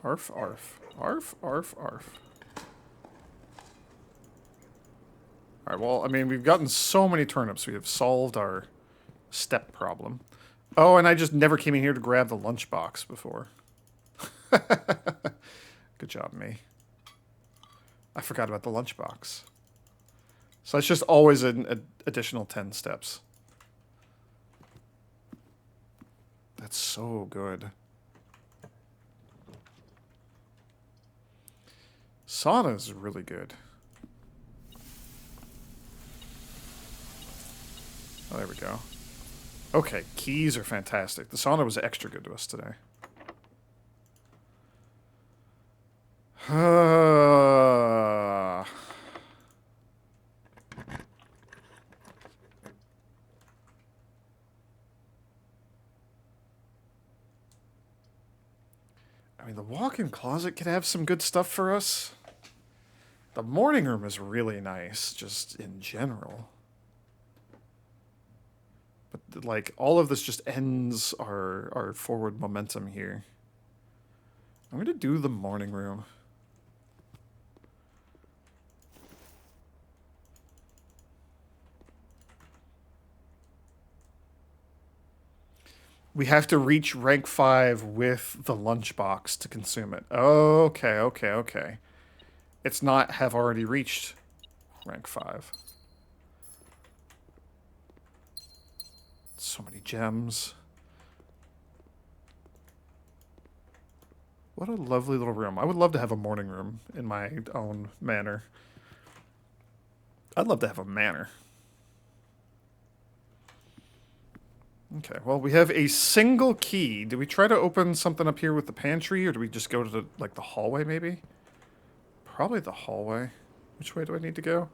Arf, arf. Arf, arf, arf. Alright, well, I mean, we've gotten so many turnips. We have solved our step problem. Oh, and I just never came in here to grab the lunchbox before. Good job, me. I forgot about the lunchbox. So it's just always an additional 10 steps. That's so good. Sauna is really good. Oh, there we go. Okay, keys are fantastic. The sauna was extra good to us today. I mean, the walk-in closet could have some good stuff for us. The morning room is really nice, just in general. But, like, all of this just ends our forward momentum here. I'm going to do the morning room. We have to reach rank 5 with the lunchbox to consume it. Okay, okay, okay. It's not have already reached rank 5. So many gems. What a lovely little room. I would love to have a morning room in my own manor. I'd love to have a manor. Okay, well, we have a single key. Do we try to open something up here with the pantry, or do we just go to the, like, the hallway, maybe? Probably the hallway. Which way do I need to go?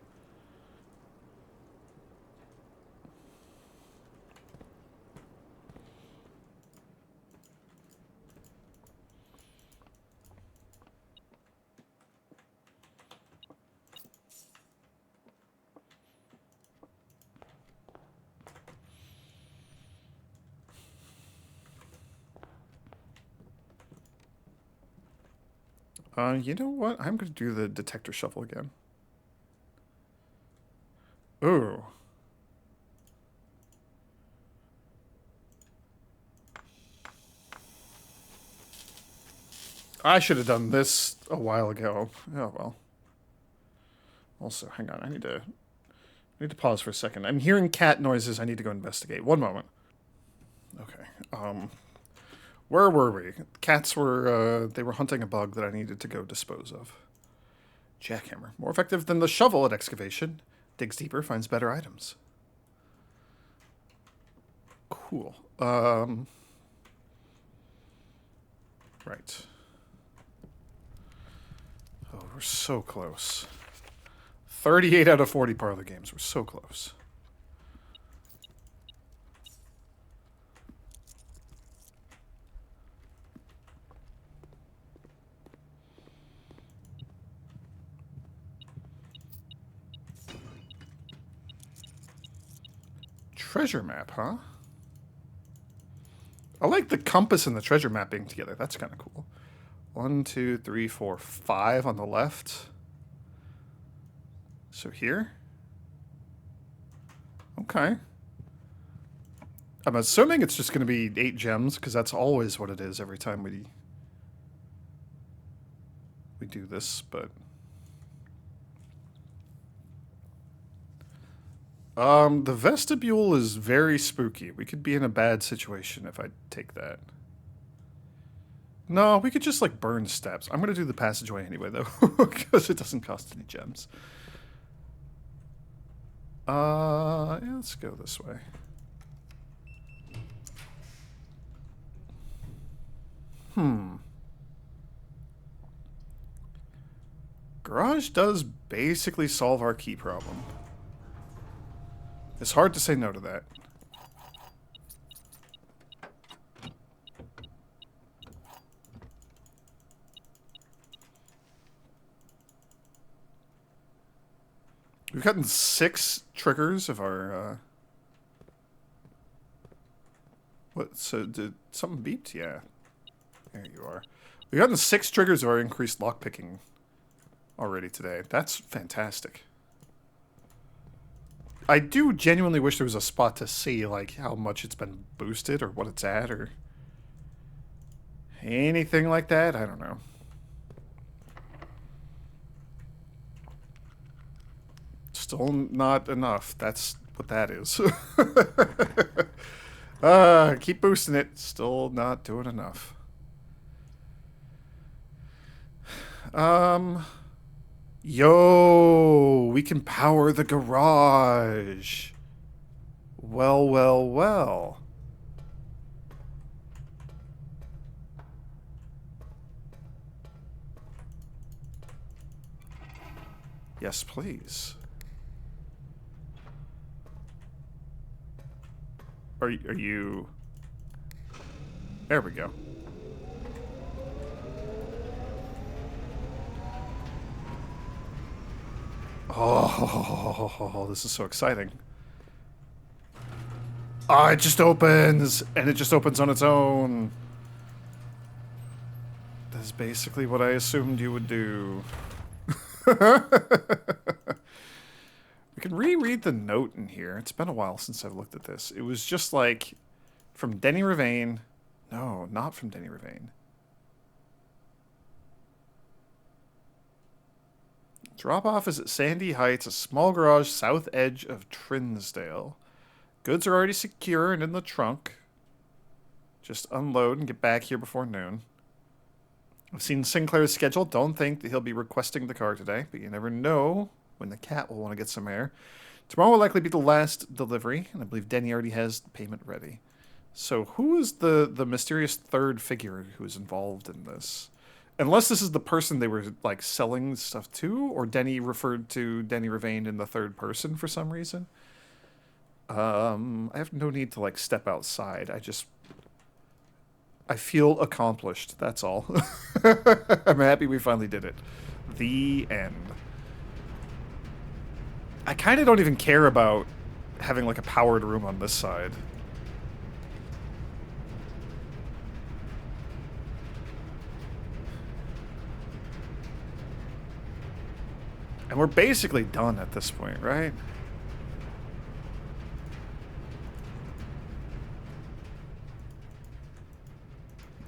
You know what? I'm going to do the detector shuffle again. Ooh. I should have done this a while ago. Oh, well. Also, hang on. I need to pause for a second. I'm hearing cat noises. I need to go investigate. One moment. Okay. Where were we? Cats were, they were hunting a bug that I needed to go dispose of. Jackhammer. More effective than the shovel at excavation. Digs deeper, finds better items. Cool. Right. Oh, we're so close. 38 out of 40 parlor games. We're so close. Treasure map, huh? I like the compass and the treasure map being together. That's kind of cool. 1, 2, 3, 4, 5 on the left. So here? Okay. I'm assuming it's just going to be 8 gems, because that's always what it is every time we do this, but... the vestibule is very spooky. We could be in a bad situation if I take that. No, we could just, like, burn steps. I'm going to do the passageway anyway, though, because it doesn't cost any gems. Yeah, let's go this way. Garage does basically solve our key problem. It's hard to say no to that. We've gotten 6 triggers of our, What, so did something beeped? Yeah. There you are. We've gotten 6 triggers of our increased lockpicking already today. That's fantastic. I do genuinely wish there was a spot to see, like, how much it's been boosted or what it's at or anything like that. I don't know. Still not enough. That's what that is. Keep boosting it. Still not doing enough. Yo, we can power the garage. Well, well, well. Yes, please. Are you... There we go. Oh, this is so exciting. Oh, it just opens! And it just opens on its own. That's basically what I assumed you would do. We can reread the note in here. It's been a while since I've looked at this. It was just like, from Denny Ravane. No, not from Denny Ravane. Drop-off is at Sandy Heights, a small garage south edge of Trinsdale. Goods are already secure and in the trunk. Just unload and get back here before noon. I've seen Sinclair's schedule. Don't think that he'll be requesting the car today, but you never know when the cat will want to get some air. Tomorrow will likely be the last delivery, and I believe Denny already has the payment ready. So who is the mysterious third figure who is involved in this? Unless this is the person they were, like, selling stuff to, or Denny referred to Denny Ravane in the third person for some reason. I have no need to, like, step outside. I feel accomplished, that's all. I'm happy we finally did it. The end. I kind of don't even care about having, like, a powered room on this side. And we're basically done at this point, right?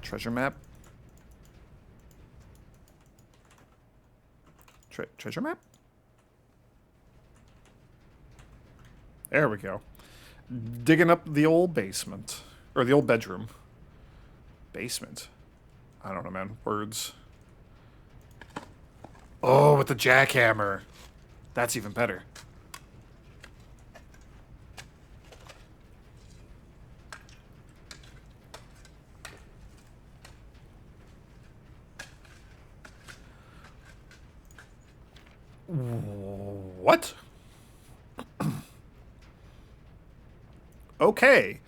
Treasure map? Treasure map? There we go. Digging up the old basement. Or the old bedroom. Basement. I don't know, man. Words. Oh, with the jackhammer. That's even better. What? Okay.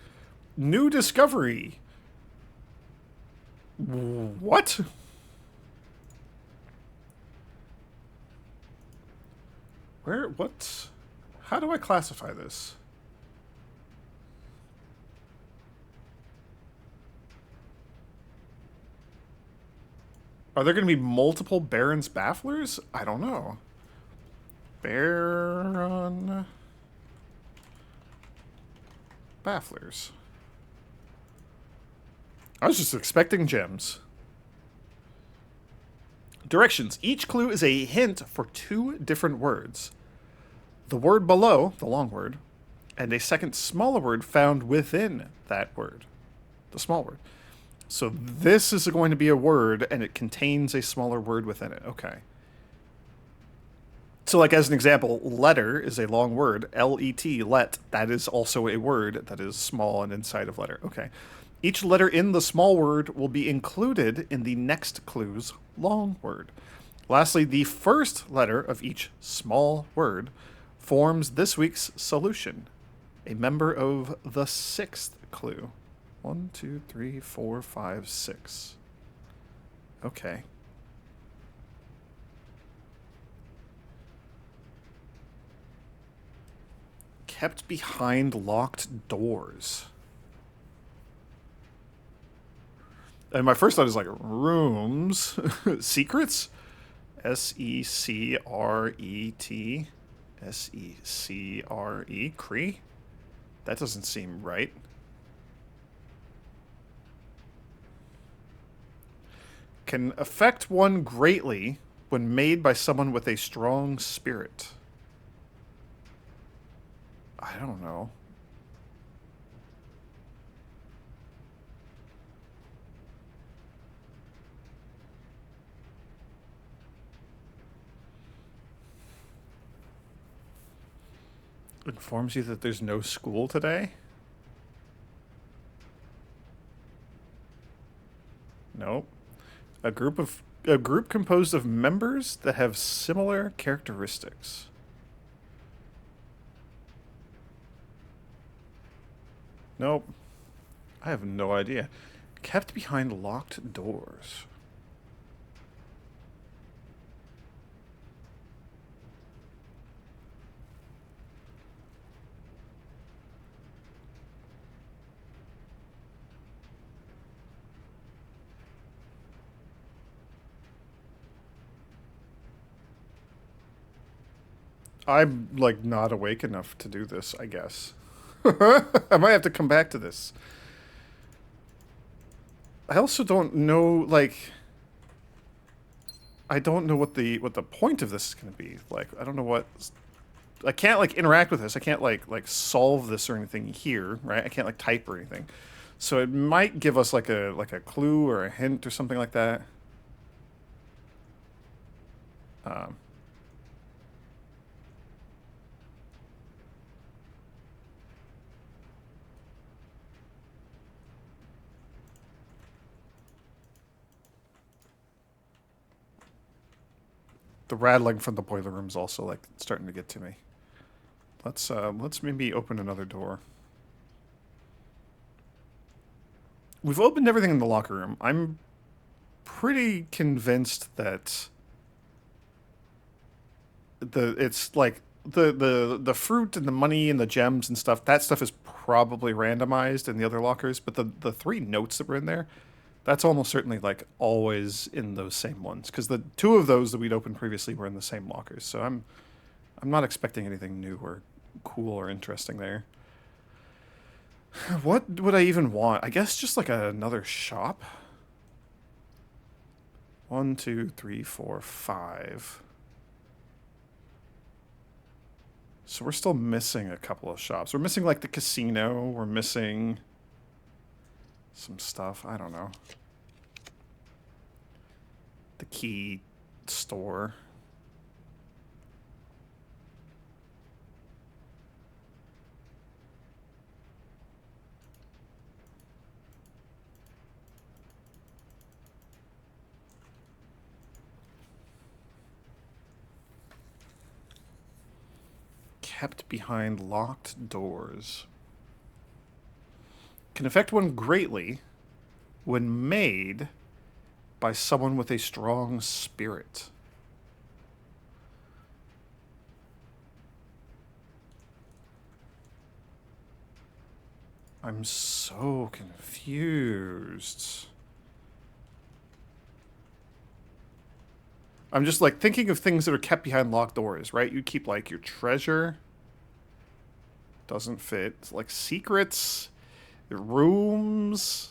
New discovery. What? What? How do I classify this? Are there going to be multiple Baron's Bafflers? I don't know. Baron... Bafflers. I was just expecting gems. Directions. Each clue is a hint for 2 different words. The word below, the long word, and a second smaller word found within that word. The small word. So this is going to be a word, and it contains a smaller word within it. Okay. So, like, as an example, letter is a long word. L-E-T, let. That is also a word that is small and inside of letter. Okay. Each letter in the small word will be included in the next clue's long word. Lastly, the first letter of each small word forms this week's solution. A member of the 6th clue. 1, 2, 3, 4, 5, 6. Okay. Kept behind locked doors. And my first thought is like rooms. Secrets? S-E-C-R-E-T. S-E-C-R-E? Cree? That doesn't seem right. Can affect one greatly when made by someone with a strong spirit. I don't know. Informs you that there's no school today? Nope. A group composed of members that have similar characteristics. Nope. I have no idea. Kept behind locked doors. I'm, like, not awake enough to do this, I guess. I might have to come back to this. I also don't know, like... I don't know what the point of this is going to be. Like, I don't know what... I can't, like, interact with this. I can't, like solve this or anything here, right? I can't, like, type or anything. So it might give us, like a clue or a hint or something like that. Um... The rattling from the boiler room's also, like, starting to get to me. Let's maybe open another door. We've opened everything in the locker room. I'm pretty convinced that it's like the fruit and the money and the gems and stuff, that stuff is probably randomized in the other lockers, but the three notes that were in there, that's almost certainly, like, always in those same ones, because the two of those that we'd opened previously were in the same lockers. So I'm not expecting anything new or cool or interesting there. What would I even want? I guess just like another shop. 1, 2, 3, 4, 5. So we're still missing a couple of shops. We're missing, like, the casino. We're missing some stuff. I don't know. The key store. Kept behind locked doors. Can affect one greatly when made by someone with a strong spirit. I'm so confused. I'm just, like, thinking of things that are kept behind locked doors, right? You keep, like, your treasure. Doesn't fit. It's like secrets, rooms,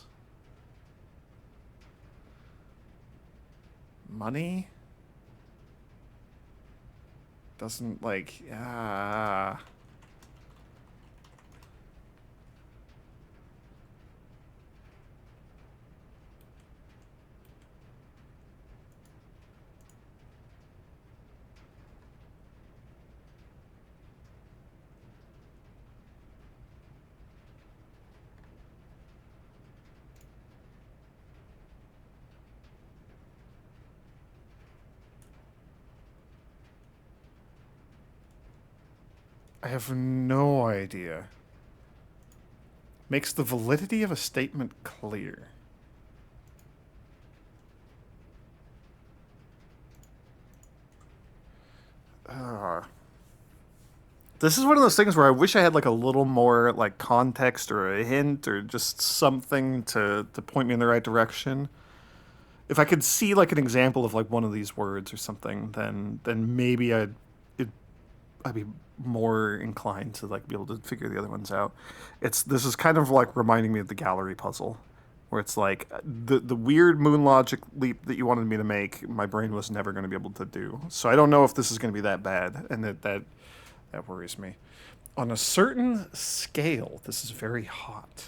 money. Doesn't, like, I have no idea. Makes the validity of a statement clear. This is one of those things where I wish I had, like, a little more, like, context or a hint or just something to point me in the right direction. If I could see, like, an example of, like, one of these words or something, then maybe I'd I'd be more inclined to like be able to figure the other ones out. This is kind of like reminding me of the gallery puzzle, where it's like the weird moon logic leap that you wanted me to make, my brain was never going to be able to do. So I don't know if this is going to be that bad, and that worries me. On a certain scale, this is very hot.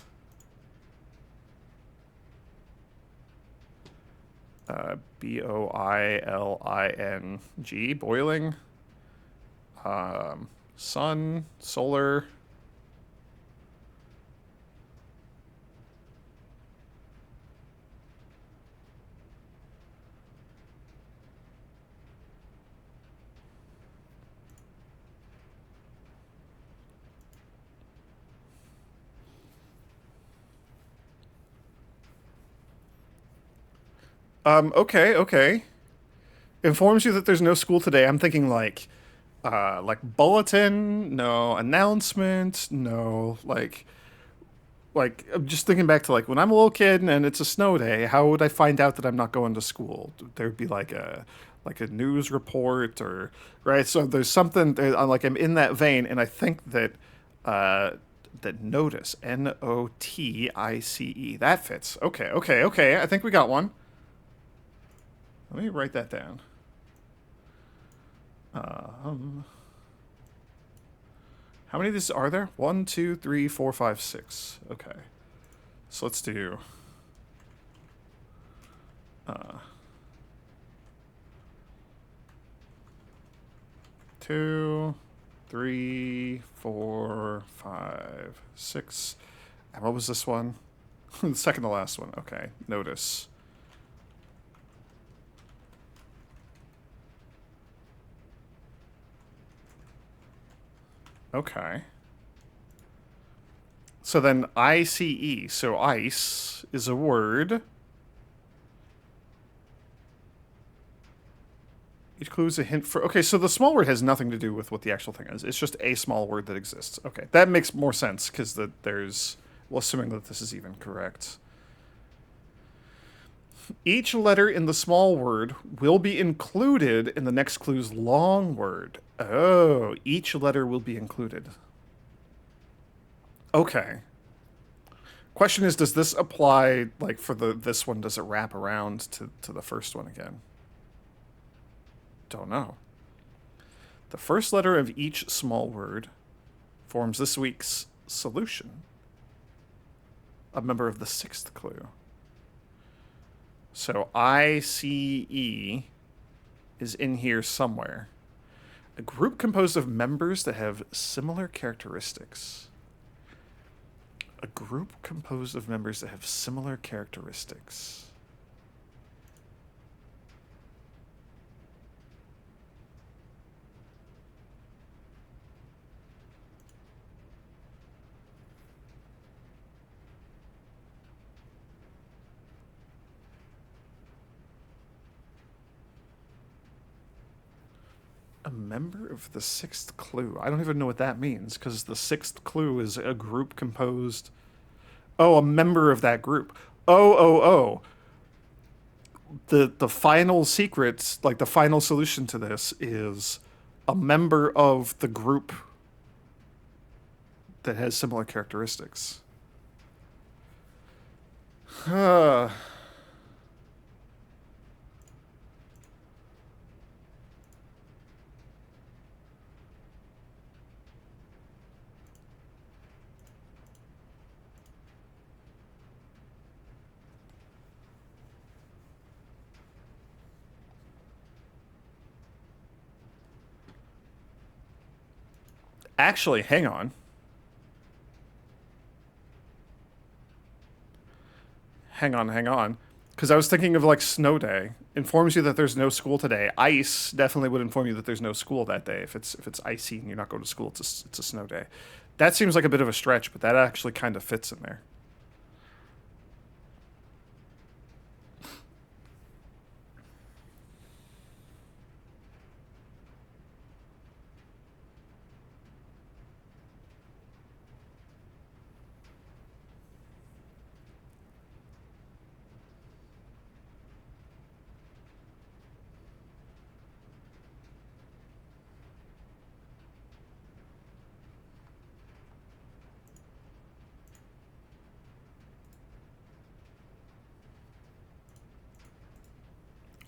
Boiling, boiling. Sun, solar. Okay, okay. Informs you that there's no school today. I'm thinking like bulletin, no announcement, no like I'm just thinking back to like when I'm a little kid and it's a snow day. How would I find out that I'm not going to school? There'd be like a news report or right. So there's something like I'm in that vein, and I think that uh, that notice notice that fits. Okay, okay, okay. I think we got one. Let me write that down. Um, how many of these are there? One, two, three, four, five, six. Okay. So let's do two, three, four, five, six. And what was this one? The second to last one. Okay. Notice. Okay. So then ICE. So ice is a word. Each clue is a hint for. Okay, so the small word has nothing to do with what the actual thing is. It's just a small word that exists. Okay, that makes more sense because there's. Well, assuming that this is even correct. Each letter in the small word will be included in the next clue's long word. Oh, each letter will be included. Okay. Question is, does this apply like for this one? Does it wrap around to the first one again? Don't know. The first letter of each small word forms this week's solution. A member of the sixth clue. So ICE is in here somewhere. A group composed of members that have similar characteristics. A group composed of members that have similar characteristics. A member of the sixth clue. I don't even know what that means because the sixth clue is a group composed. Oh, a member of that group. Oh, oh, oh. The final secret, like the final solution to this, is a member of the group that has similar characteristics. Actually, hang on. Hang on, hang on. Because I was thinking of like snow day. Informs you that there's no school today. Ice definitely would inform you that there's no school that day. If it's icy and you're not going to school, it's a snow day. That seems like a bit of a stretch, but that actually kind of fits in there.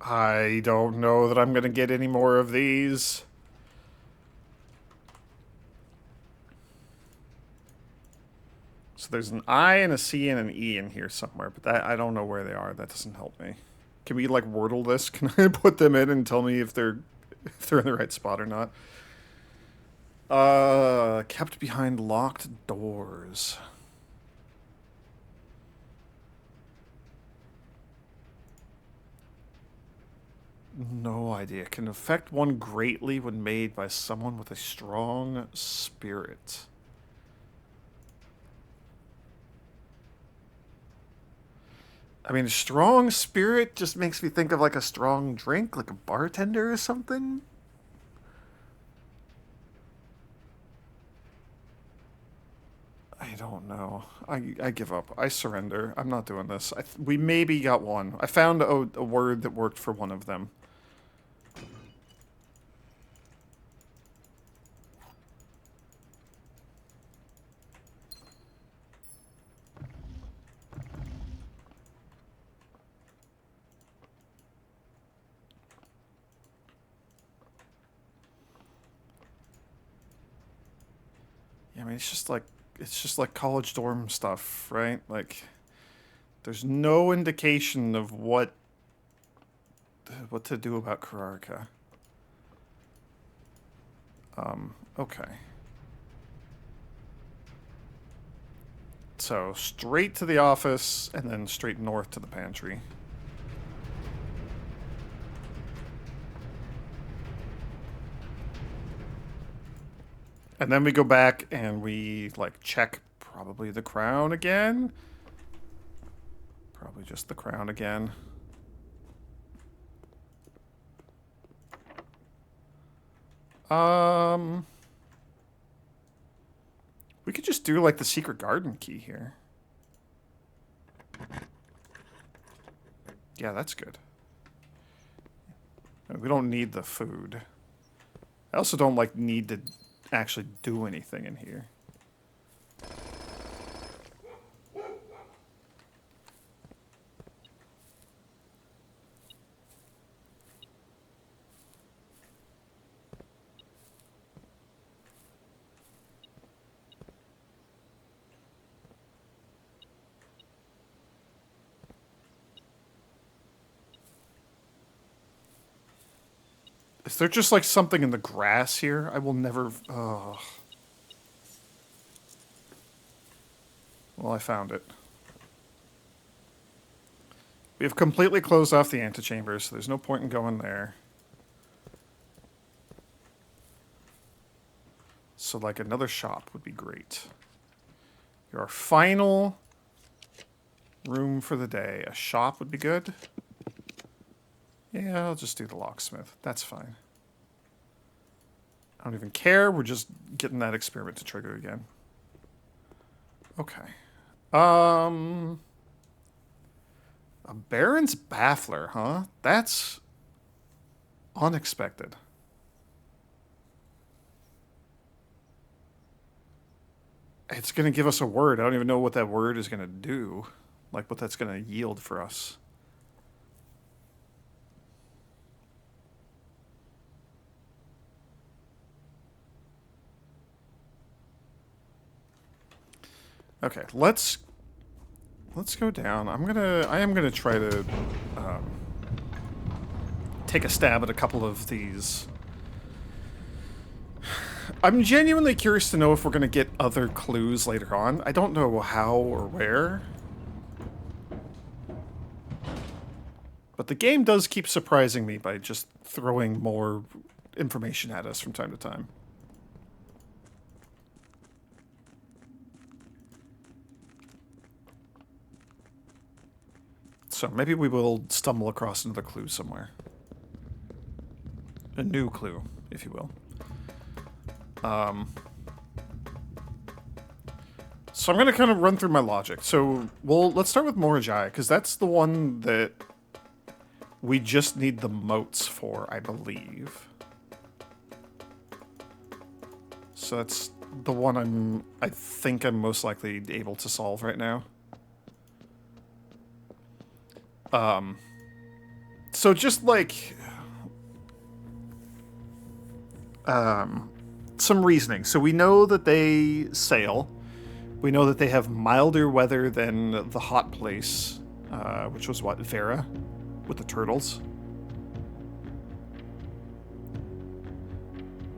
I don't know that I'm gonna get any more of these. So there's an I and a C and an E in here somewhere, but that I don't know where they are. That doesn't help me. Can we like Wordle this? Can I put them in and tell me if they're in the right spot or not? Kept behind locked doors. No idea. Can affect one greatly when made by someone with a strong spirit. I mean, a strong spirit just makes me think of like a strong drink, like a bartender or something. I don't know. I give up. I surrender. I'm not doing this. We maybe got one. I found a word that worked for one of them. Yeah, I mean, it's just like college dorm stuff, right? Like, there's no indication of what to do about Kararka. Okay. So, straight to the office, and then straight north to the pantry. And then we go back and we, like, check probably the crown again. Probably just the crown again. We could just do, like, the secret garden key here. Yeah, that's good. We don't need the food. I also don't, like, need to actually do anything in here. Is there just, like, something in the grass here? I will never... Oh. Well, I found it. We have completely closed off the antechamber, so there's no point in going there. So, like, another shop would be great. Your final room for the day. A shop would be good. Yeah, I'll just do the locksmith. That's fine. I don't even care. We're just getting that experiment to trigger again. Okay. A Baron's Baffler, huh? That's unexpected. It's going to give us a word. I don't even know what that word is going to do. Like, what that's going to yield for us. Okay, let's go down. I am gonna try to take a stab at a couple of these. I'm genuinely curious to know if we're gonna get other clues later on. I don't know how or where. But the game does keep surprising me by just throwing more information at us from time to time. So maybe we will stumble across another clue somewhere. A new clue, if you will. So I'm going to kind of run through my logic. So, let's start with Morajai, because that's the one that we just need the motes for, I believe. So that's the one I think I'm most likely able to solve right now. So just like some reasoning. So we know that they sail. We know that they have milder weather than the hot place, which was what, Vera, with the turtles.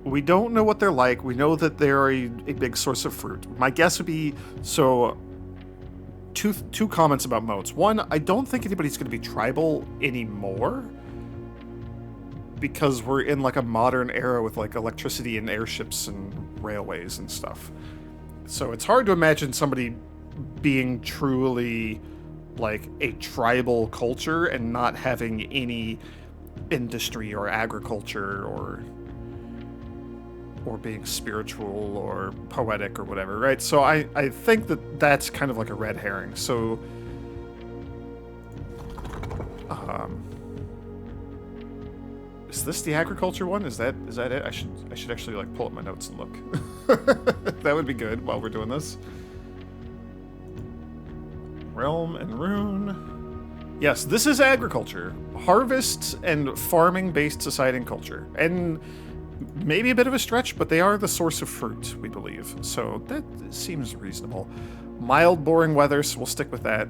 We don't know what they're like. We know that they're a big source of fruit. My guess would be, so two comments about modes. One, I don't think anybody's going to be tribal anymore, because we're in like a modern era with like electricity and airships and railways and stuff. So it's hard to imagine somebody being truly like a tribal culture and not having any industry or agriculture or being spiritual or poetic or whatever, right? So I think that that's kind of like a red herring. So is this the agriculture one? Is that it? I should actually like pull up my notes and look. That would be good while we're doing this. Realm and rune. Yes, this is agriculture. Harvest and farming-based society and culture. And maybe a bit of a stretch, but they are the source of fruit, we believe. So that seems reasonable. Mild, boring weather, so we'll stick with that.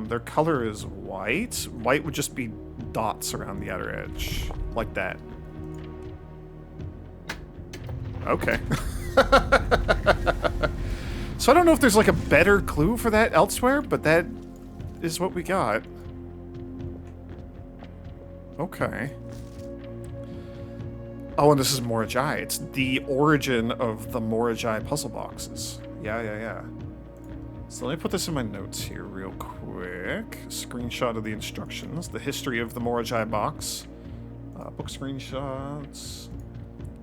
Their color is white. White would just be dots around the outer edge, like that. Okay. So I don't know if there's like a better clue for that elsewhere, but that is what we got. Okay. Oh, and this is Morajai. It's the origin of the Morajai puzzle boxes. Yeah. So let me put this in my notes here real quick. Screenshot of the instructions. The history of the Morajai box. Book screenshots.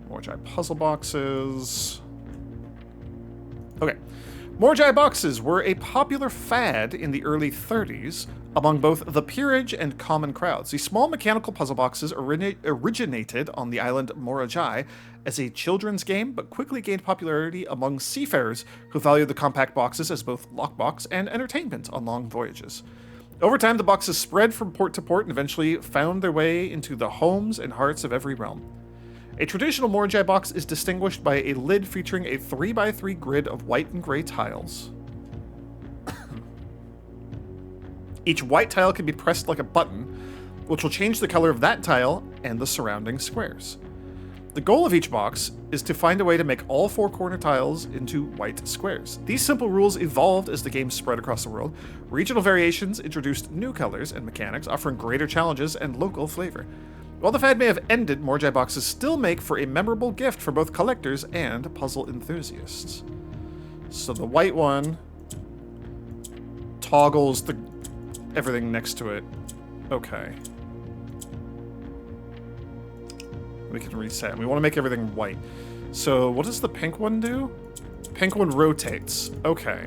Morajai puzzle boxes. Okay. Morajai boxes were a popular fad in the early 30s among both the peerage and common crowds. These small mechanical puzzle boxes originated on the island Morajai as a children's game, but quickly gained popularity among seafarers who valued the compact boxes as both lockbox and entertainment on long voyages. Over time, the boxes spread from port to port and eventually found their way into the homes and hearts of every realm. A traditional Morajai box is distinguished by a lid featuring a 3x3 grid of white and gray tiles. Each white tile can be pressed like a button, which will change the color of that tile and the surrounding squares. The goal of each box is to find a way to make all four corner tiles into white squares. These simple rules evolved as the game spread across the world. Regional variations introduced new colors and mechanics, offering greater challenges and local flavor. While the fad may have ended, Morajai boxes still make for a memorable gift for both collectors and puzzle enthusiasts. So the white one toggles everything next to it. Okay. We can reset. We want to make everything white. So what does the pink one do? Pink one rotates. Okay.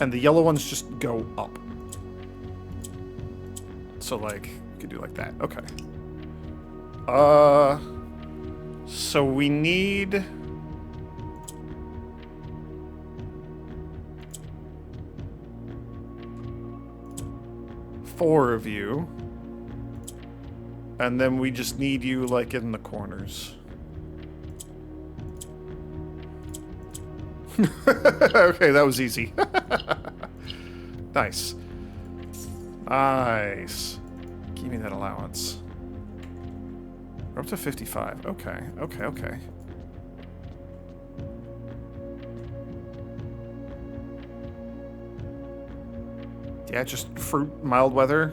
And the yellow ones just go up. So like, you could do like that. Okay. So we need... four of you. And then we just need you, like, in the corners. Okay, that was easy. Nice. Nice. Give me that allowance. We're up to 55. Okay. Yeah, just fruit, mild weather.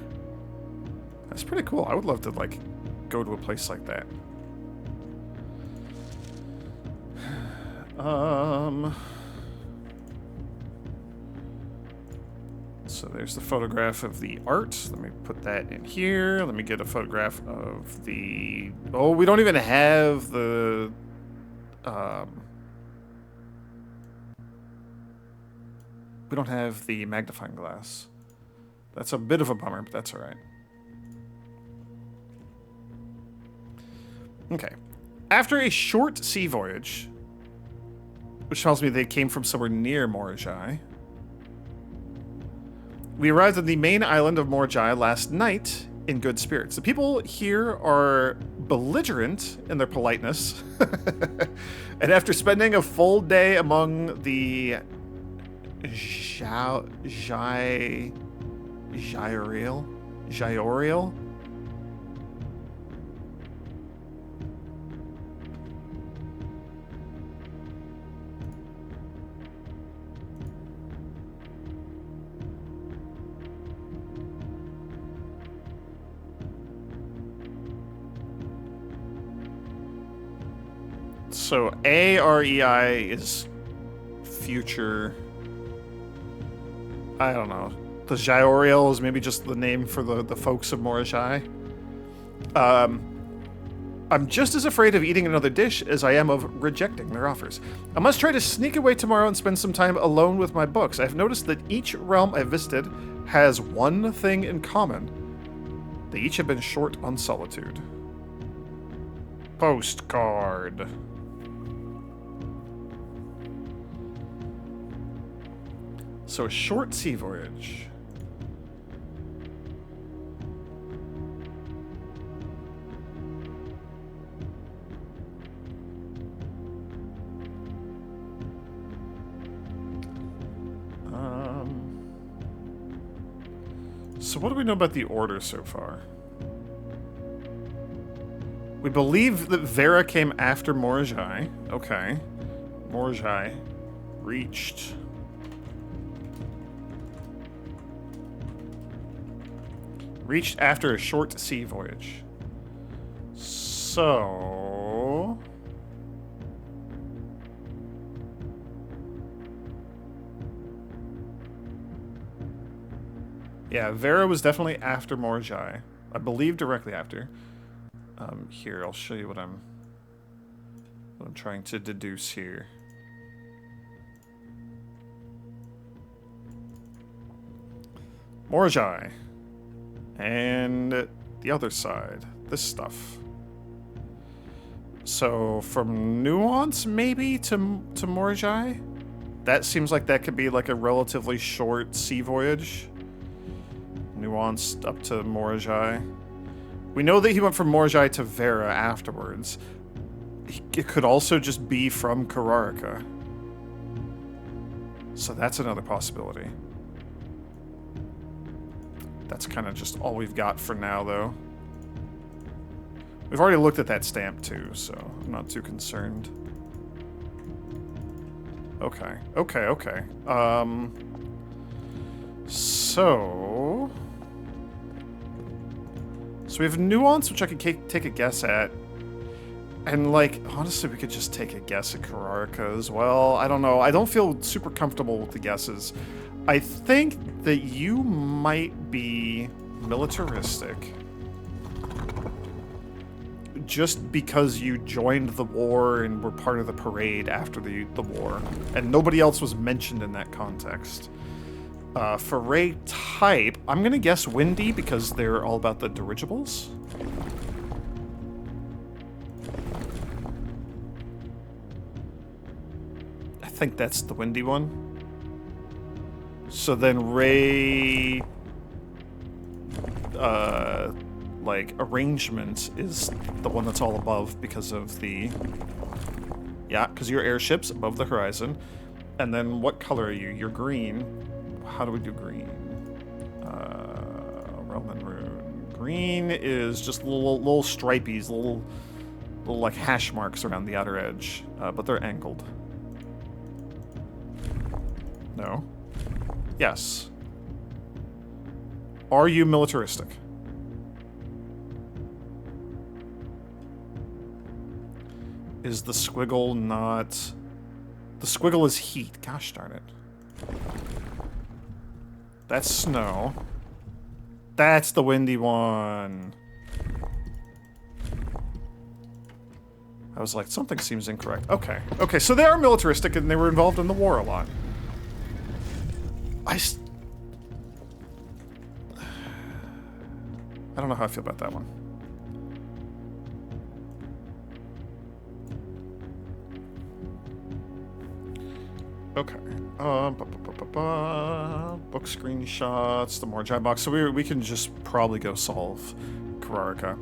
That's pretty cool. I would love to, like, go to a place like that. So there's the photograph of the art. Let me put that in here. Let me get a photograph of the... Oh, we don't even have the... We don't have the magnifying glass. That's a bit of a bummer, but that's all right. Okay. After a short sea voyage, which tells me they came from somewhere near Morajai, We arrived on the main island of Morjai last night in good spirits. The people here are belligerent in their politeness. And after spending a full day among the Gyoriel? So Arei is future. I don't know. The Gyoriel is maybe just the name for the folks of Morjai. I'm just as afraid of eating another dish as I am of rejecting their offers. I must try to sneak away tomorrow and spend some time alone with my books. I've noticed that each realm I visited has one thing in common. They each have been short on solitude. Postcard. So a short sea voyage. So what do we know about the Order so far? We believe that Vera came after Morjai. Okay. Morjai reached... Reached after a short sea voyage. So... Yeah, Vera was definitely after Morjai. I believe directly after. Here, I'll show you what I'm trying to deduce here. Morjai. And the other side, this stuff. So from Nuance maybe to Morjai? That seems like that could be like a relatively short sea voyage. Nuance up to Morjai. We know that he went from Morjai to Vera afterwards. It could also just be from Kararika. So that's another possibility. That's kind of just all we've got for now, though. We've already looked at that stamp, too, so I'm not too concerned. Okay, okay. So we have Nuance, which I could take a guess at. And, like, honestly, we could just take a guess at Kararika as well. I don't know. I don't feel super comfortable with the guesses. I think that you might be militaristic. Just because you joined the war and were part of the parade after the war. And nobody else was mentioned in that context. For Ray type, I'm gonna guess windy because they're all about the dirigibles. I think that's the windy one. So then Ray, like, arrangement is the one that's all above because of the... Yeah, because your airship's above the horizon. And then what color are you? You're green. How do we do green? Realm and Rune. Green is just little stripies, little like hash marks around the outer edge, but they're angled. No. Yes. Are you militaristic? Is the squiggle not... The squiggle is heat. Gosh darn it. That's snow. That's the windy one. I was like, something seems incorrect. Okay. Okay, so they are militaristic and they were involved in the war a lot. I don't know how I feel about that one. Okay. Book screenshots, the more giant box. So we can just probably go solve Kararika.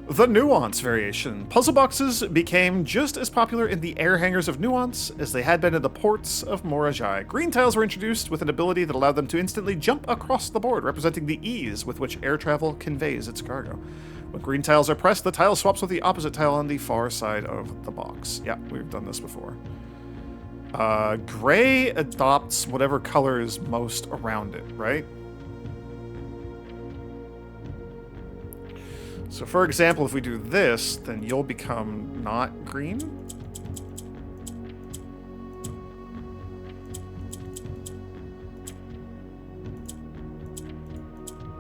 The Nuance variation. Puzzle boxes became just as popular in the air hangars of Nuance as they had been in the ports of Morajai. Green tiles were introduced with an ability that allowed them to instantly jump across the board, representing the ease with which air travel conveys its cargo. When green tiles are pressed, the tile swaps with the opposite tile on the far side of the box. Yeah, we've done this before. Gray adopts whatever color is most around it, right? So for example, if we do this, then you'll become not green.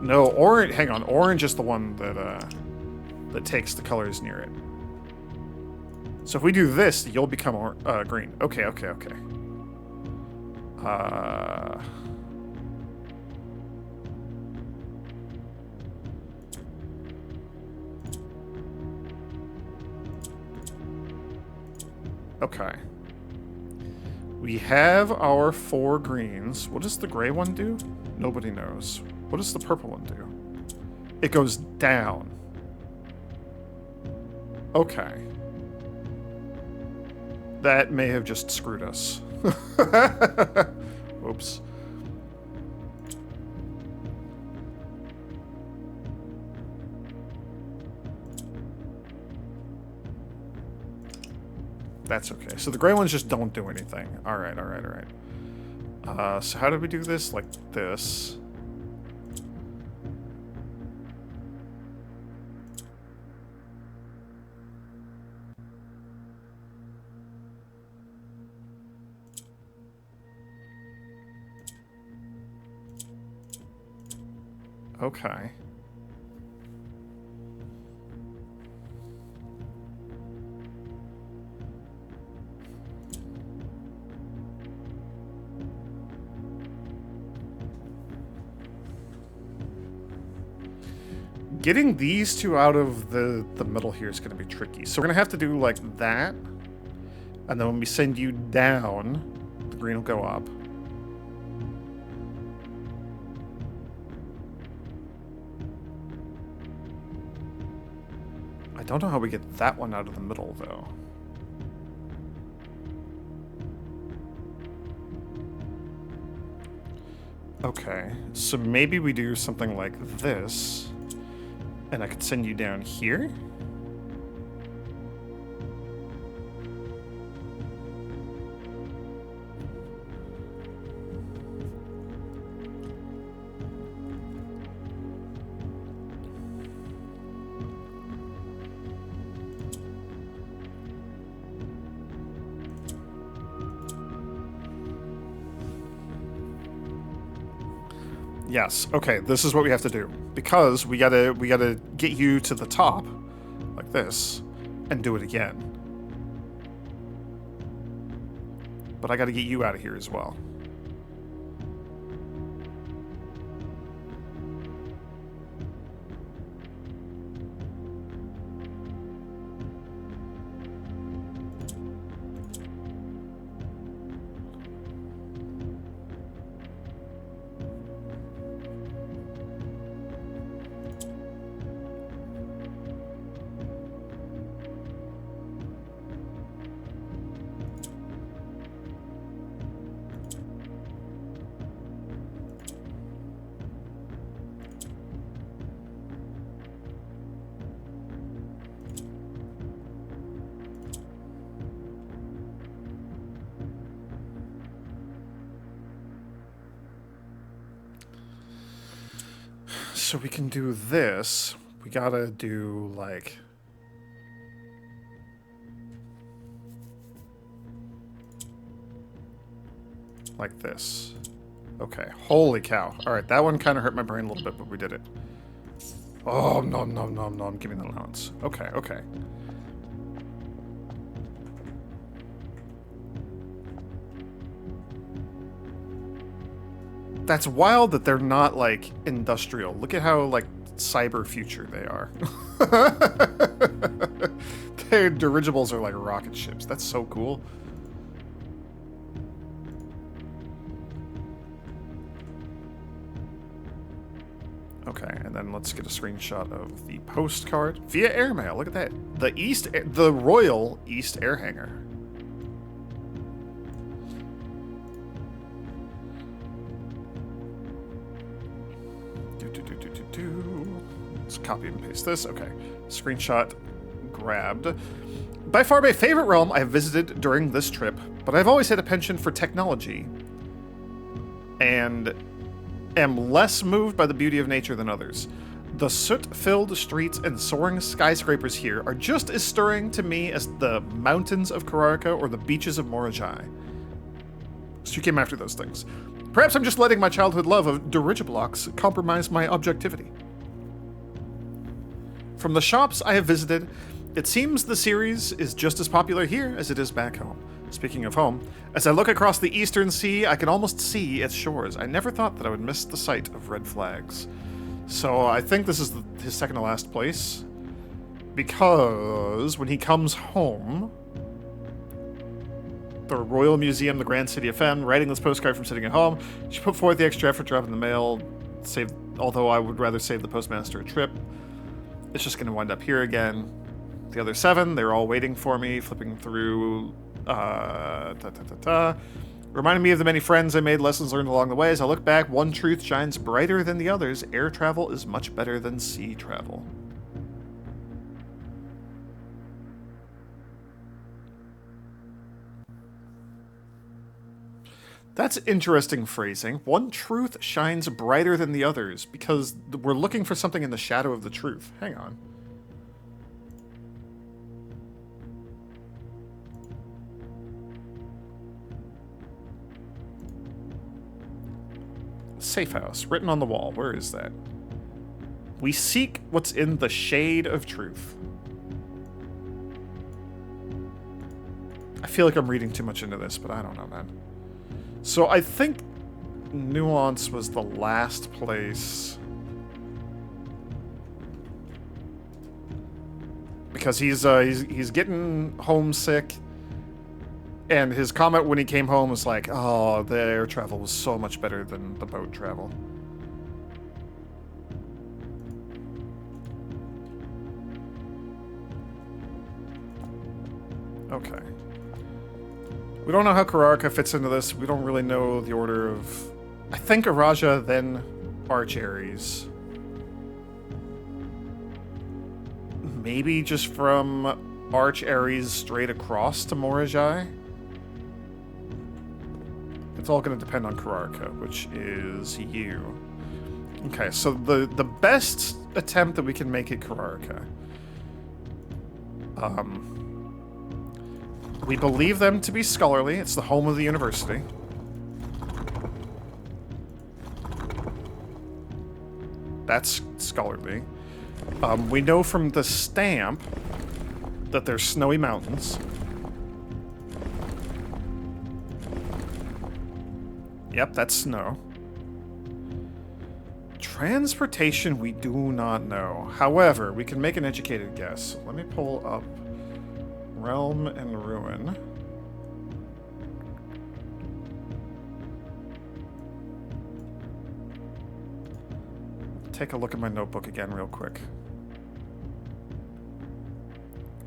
No, orange, hang on, orange is the one that takes the colors near it. So if we do this, you'll become green. Okay. Okay. We have our 4 greens. What does the gray one do? Nobody knows. What does the purple one do? It goes down. Okay. That may have just screwed us. Oops. That's okay. So the gray ones just don't do anything. Alright. So how did we do this? Like this. Okay. Getting these two out of the middle here is going to be tricky. So we're going to have to do like that. And then when we send you down, the green will go up. I don't know how we get that one out of the middle, though. Okay, so maybe we do something like this. And I could send you down here. Yes. Okay. This is what we have to do because we gotta get you to the top, like this, and do it again. But I gotta get you out of here as well. So we can do this. We gotta do, like... like this. Okay, holy cow. Alright, that one kind of hurt my brain a little bit, but we did it. Oh, no, I'm giving the allowance. Okay. That's wild that they're not, like, industrial. Look at how, like, cyber future they are. Their dirigibles are like rocket ships. That's so cool. Okay, and then let's get a screenshot of the postcard via airmail. Look at that. The Royal East Air Hangar. Let's copy and paste this. Okay, screenshot grabbed. By far my favorite realm I have visited during this trip, but I've always had a penchant for technology and am less moved by the beauty of nature than others. The soot-filled streets and soaring skyscrapers here are just as stirring to me as the mountains of Kararka or the beaches of Morajai. So you came after those things. Perhaps I'm just letting my childhood love of dirigiblocks compromise my objectivity. From the shops I have visited, it seems the series is just as popular here as it is back home. Speaking of home, as I look across the eastern sea, I can almost see its shores. I never thought that I would miss the sight of red flags. So I think this is his second to last place, because when he comes home, the Royal Museum, the Grand City of Fen, writing this postcard from sitting at home, she put forth the extra effort dropping the mail, although I would rather save the postmaster a trip. It's just going to wind up here again. The other 7, they're all waiting for me, flipping through, reminding me of the many friends I made, lessons learned along the way. As I look back, one truth shines brighter than the others. Air travel is much better than sea travel. That's interesting phrasing. One truth shines brighter than the others, because we're looking for something in the shadow of the truth. Hang on. Safe house, written on the wall. Where is that? We seek what's in the shade of truth. I feel like I'm reading too much into this, but I don't know, man. So I think Nuance was the last place, because he's getting homesick, and his comment when he came home was like, "Oh, the air travel was so much better than the boat travel." Okay. We don't know how Kararka fits into this. We don't really know the order of... I think Araja, then Arch Ares. Maybe just from Arch Ares straight across to Morajai. It's all going to depend on Kararka, which is you. Okay, so the best attempt that we can make at Kararka. We believe them to be scholarly. It's the home of the university. That's scholarly. We know from the stamp that there's snowy mountains. Yep, that's snow. Transportation, we do not know. However, we can make an educated guess. Let me pull up Realm and Ruin. Take a look at my notebook again real quick.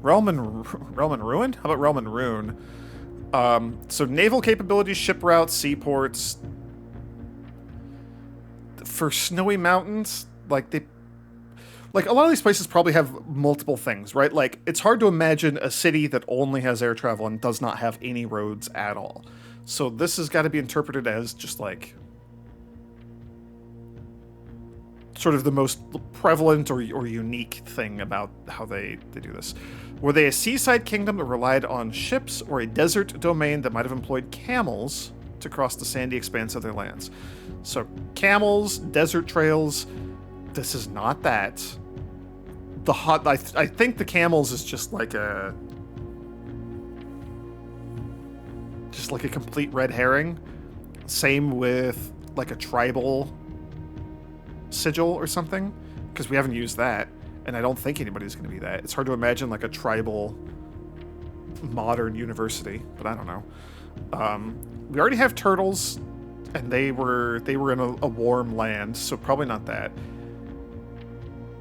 Realm and Ruin? How about Realm and Rune? So naval capabilities, ship routes, seaports. For snowy mountains, like a lot of these places probably have multiple things, right? Like, it's hard to imagine a city that only has air travel and does not have any roads at all. So this has got to be interpreted as just like sort of the most prevalent or unique thing about how they do this. Were they a seaside kingdom that relied on ships, or a desert domain that might have employed camels to cross the sandy expanse of their lands? So camels, desert trails. This is not that. I think the camels is just like a complete red herring. Same with like a tribal sigil or something, because we haven't used that, and I don't think anybody's going to be that. It's hard to imagine like a tribal modern university, but I don't know. We already have turtles, and they were in a warm land, so probably not that.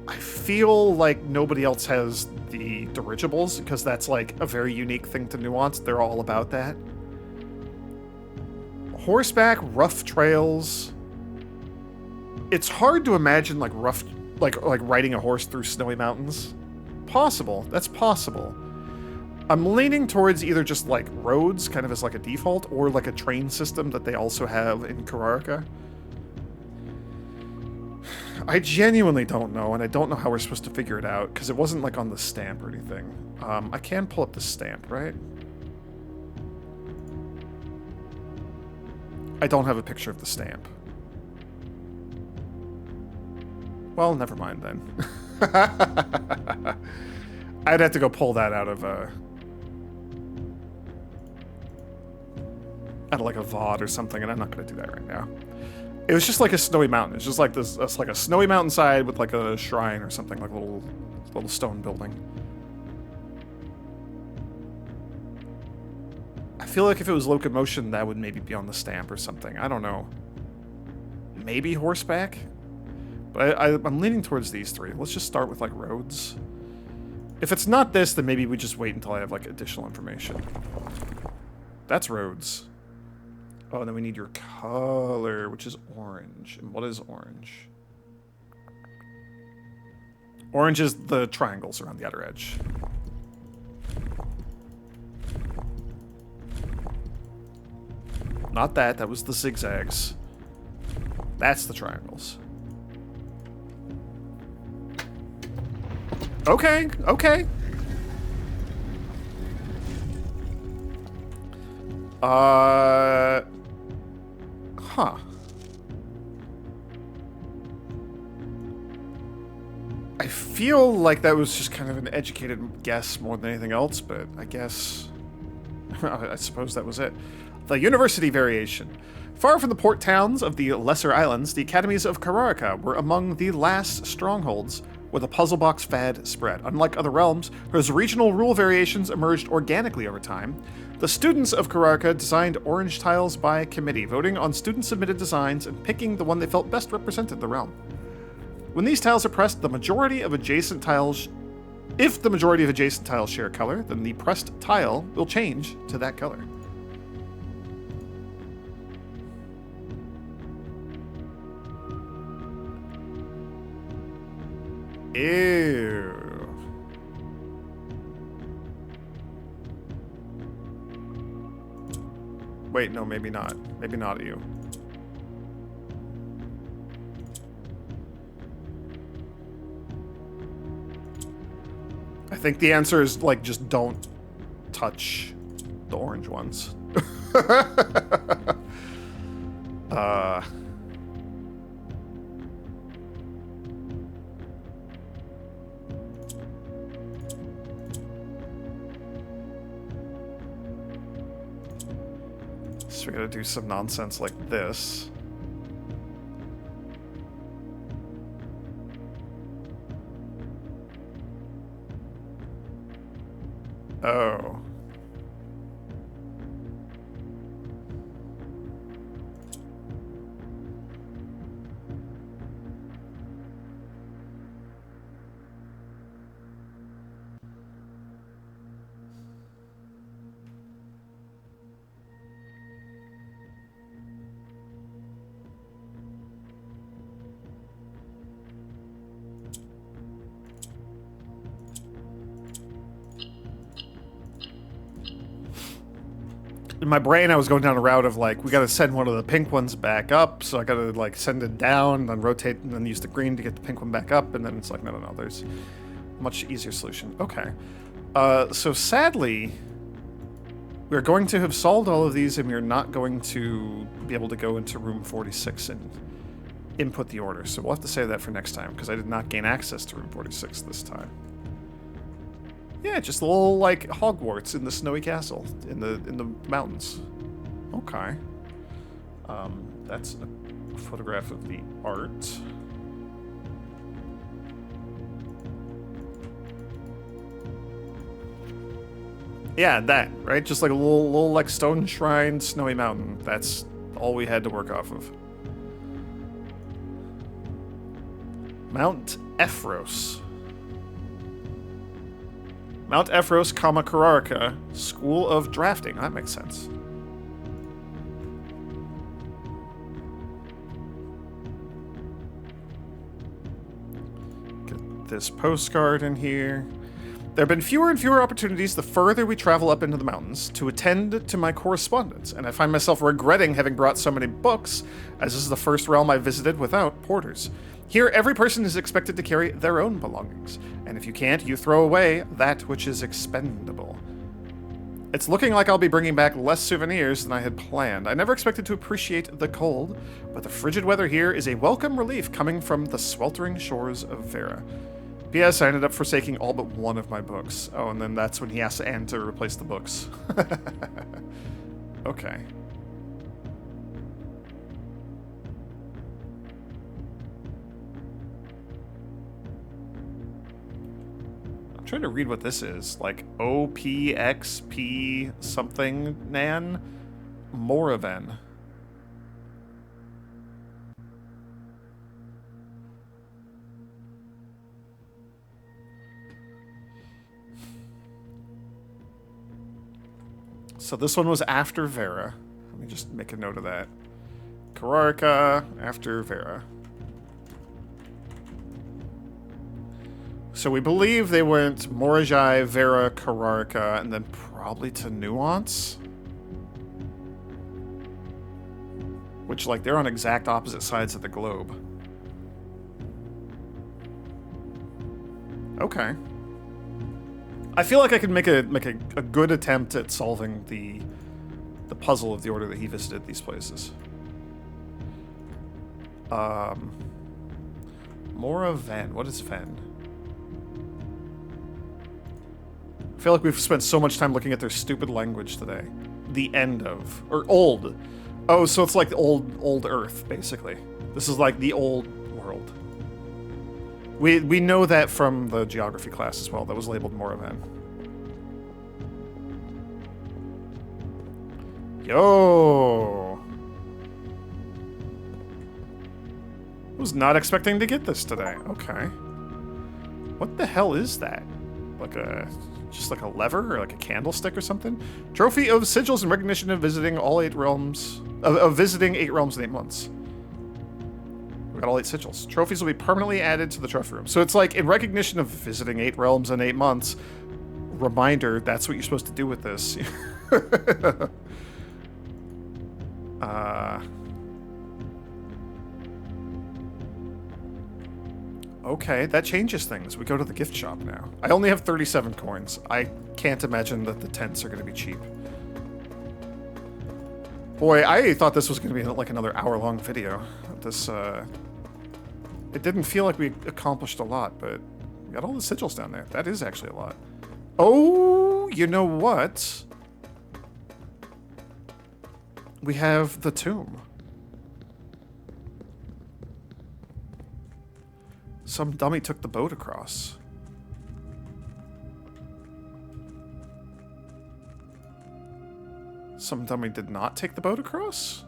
I feel like nobody else has the dirigibles, because that's like a very unique thing to Nuance. They're all about that. Horseback, rough trails. It's hard to imagine like rough, like riding a horse through snowy mountains. Possible. That's possible. I'm leaning towards either just like roads, kind of as like a default, or like a train system that they also have in Kararka. I genuinely don't know, and I don't know how we're supposed to figure it out, because it wasn't like on the stamp or anything. I can pull up the stamp, right? I don't have a picture of the stamp. Well, never mind then. I'd have to go pull that out of like a VOD or something, and I'm not going to do that right now. It was just like a snowy mountain. It's just like this. It's like a snowy mountainside with like a shrine or something, like a little stone building. I feel like if it was locomotion, that would maybe be on the stamp or something. I don't know. Maybe horseback? But I'm leaning towards these three. Let's just start with like roads. If it's not this, then maybe we just wait until I have like additional information. That's roads. Oh, and then we need your color, which is orange. And what is orange? Orange is the triangles around the outer edge. Not that. That was the zigzags. That's the triangles. Okay, okay. Huh. I feel like that was just kind of an educated guess more than anything else, but I guess... I suppose that was it. The University Variation. Far from the port towns of the Lesser Islands, the academies of Kararka were among the last strongholds where the puzzle box fad spread. Unlike other realms, whose regional rule variations emerged organically over time, the students of Kararka designed orange tiles by committee, voting on student-submitted designs and picking the one they felt best represented the realm. When these tiles are pressed, the majority of adjacent tiles... If the majority of adjacent tiles share a color, then the pressed tile will change to that color. Ew. Wait, no, maybe not. Maybe not you. I think the answer is, like, just don't touch the orange ones. So we gotta do some nonsense like this. Oh. In my brain, I was going down a route of, like, we gotta send one of the pink ones back up, so I gotta, like, send it down, then rotate, and then use the green to get the pink one back up, and then it's like, no, there's a much easier solution. Okay. So sadly, we're going to have solved all of these, and we're not going to be able to go into room 46 and input the order, so we'll have to save that for next time, because I did not gain access to room 46 this time. Yeah, just a little, like, Hogwarts in the snowy castle in the mountains. Okay. That's a photograph of the art. Yeah, that, right? Just like a little like stone shrine, snowy mountain. That's all we had to work off of. Mount Ephros. Mount Ephros, Kararka, School of Drafting. That makes sense. Get this postcard in here. There have been fewer and fewer opportunities the further we travel up into the mountains to attend to my correspondence, and I find myself regretting having brought so many books, as this is the first realm I visited without porters. Here, every person is expected to carry their own belongings, and if you can't, you throw away that which is expendable. It's looking like I'll be bringing back less souvenirs than I had planned. I never expected to appreciate the cold, but the frigid weather here is a welcome relief coming from the sweltering shores of Vera. P.S. I ended up forsaking all but one of my books. Oh, and then that's when he asks Anne to replace the books. Okay. I'm trying to read what this is. Like OPXP something Nan? Moraven. So this one was after Vera. Let me just make a note of that. Kararka after Vera. So we believe they went Morajai, Vera, Kararka, and then probably to Nuance. Which, like, they're on exact opposite sides of the globe. Okay. I feel like I could make a good attempt at solving the puzzle of the order that he visited these places. Mora Ven. What is Ven? I feel like we've spent so much time looking at their stupid language today. The end of. Or old. Oh, so it's like the old Earth, basically. This is like the old world. We know that from the geography class as well. That was labeled Moravan. Yo! I was not expecting to get this today. Okay. What the hell is that? Just like a lever or like a candlestick or something? Trophy of sigils in recognition of visiting all 8 realms. Of visiting 8 realms in 8 months. We got all 8 sigils. Trophies will be permanently added to the trophy room. So it's like, in recognition of visiting 8 realms in 8 months, reminder, that's what you're supposed to do with this. Okay, that changes things. We go to the gift shop now. I only have 37 coins. I can't imagine that the tents are going to be cheap. Boy, I thought this was going to be like another hour-long video. This, it didn't feel like we accomplished a lot, but we got all the sigils down there. That is actually a lot. Oh, you know what? We have the tomb. Some dummy took the boat across. Some dummy did not take the boat across?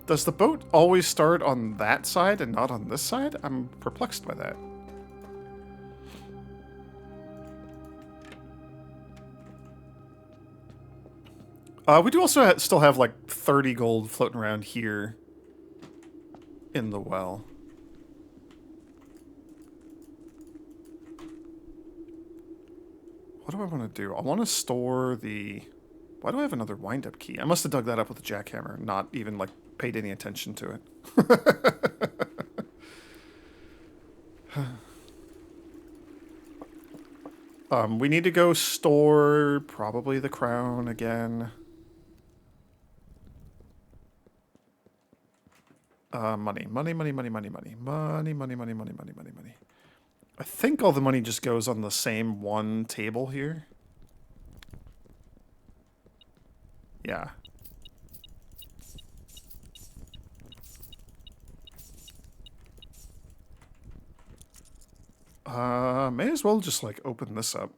Does the boat always start on that side and not on this side? I'm perplexed by that. We do also still have like 30 gold floating around here in the well. What do I want to do? I want to store the... Why do I have another wind-up key? I must have dug that up with a jackhammer, not even like paid any attention to it. We need to go store probably the crown again. Money. I think all the money just goes on the same one table here. Yeah. May as well just like open this up.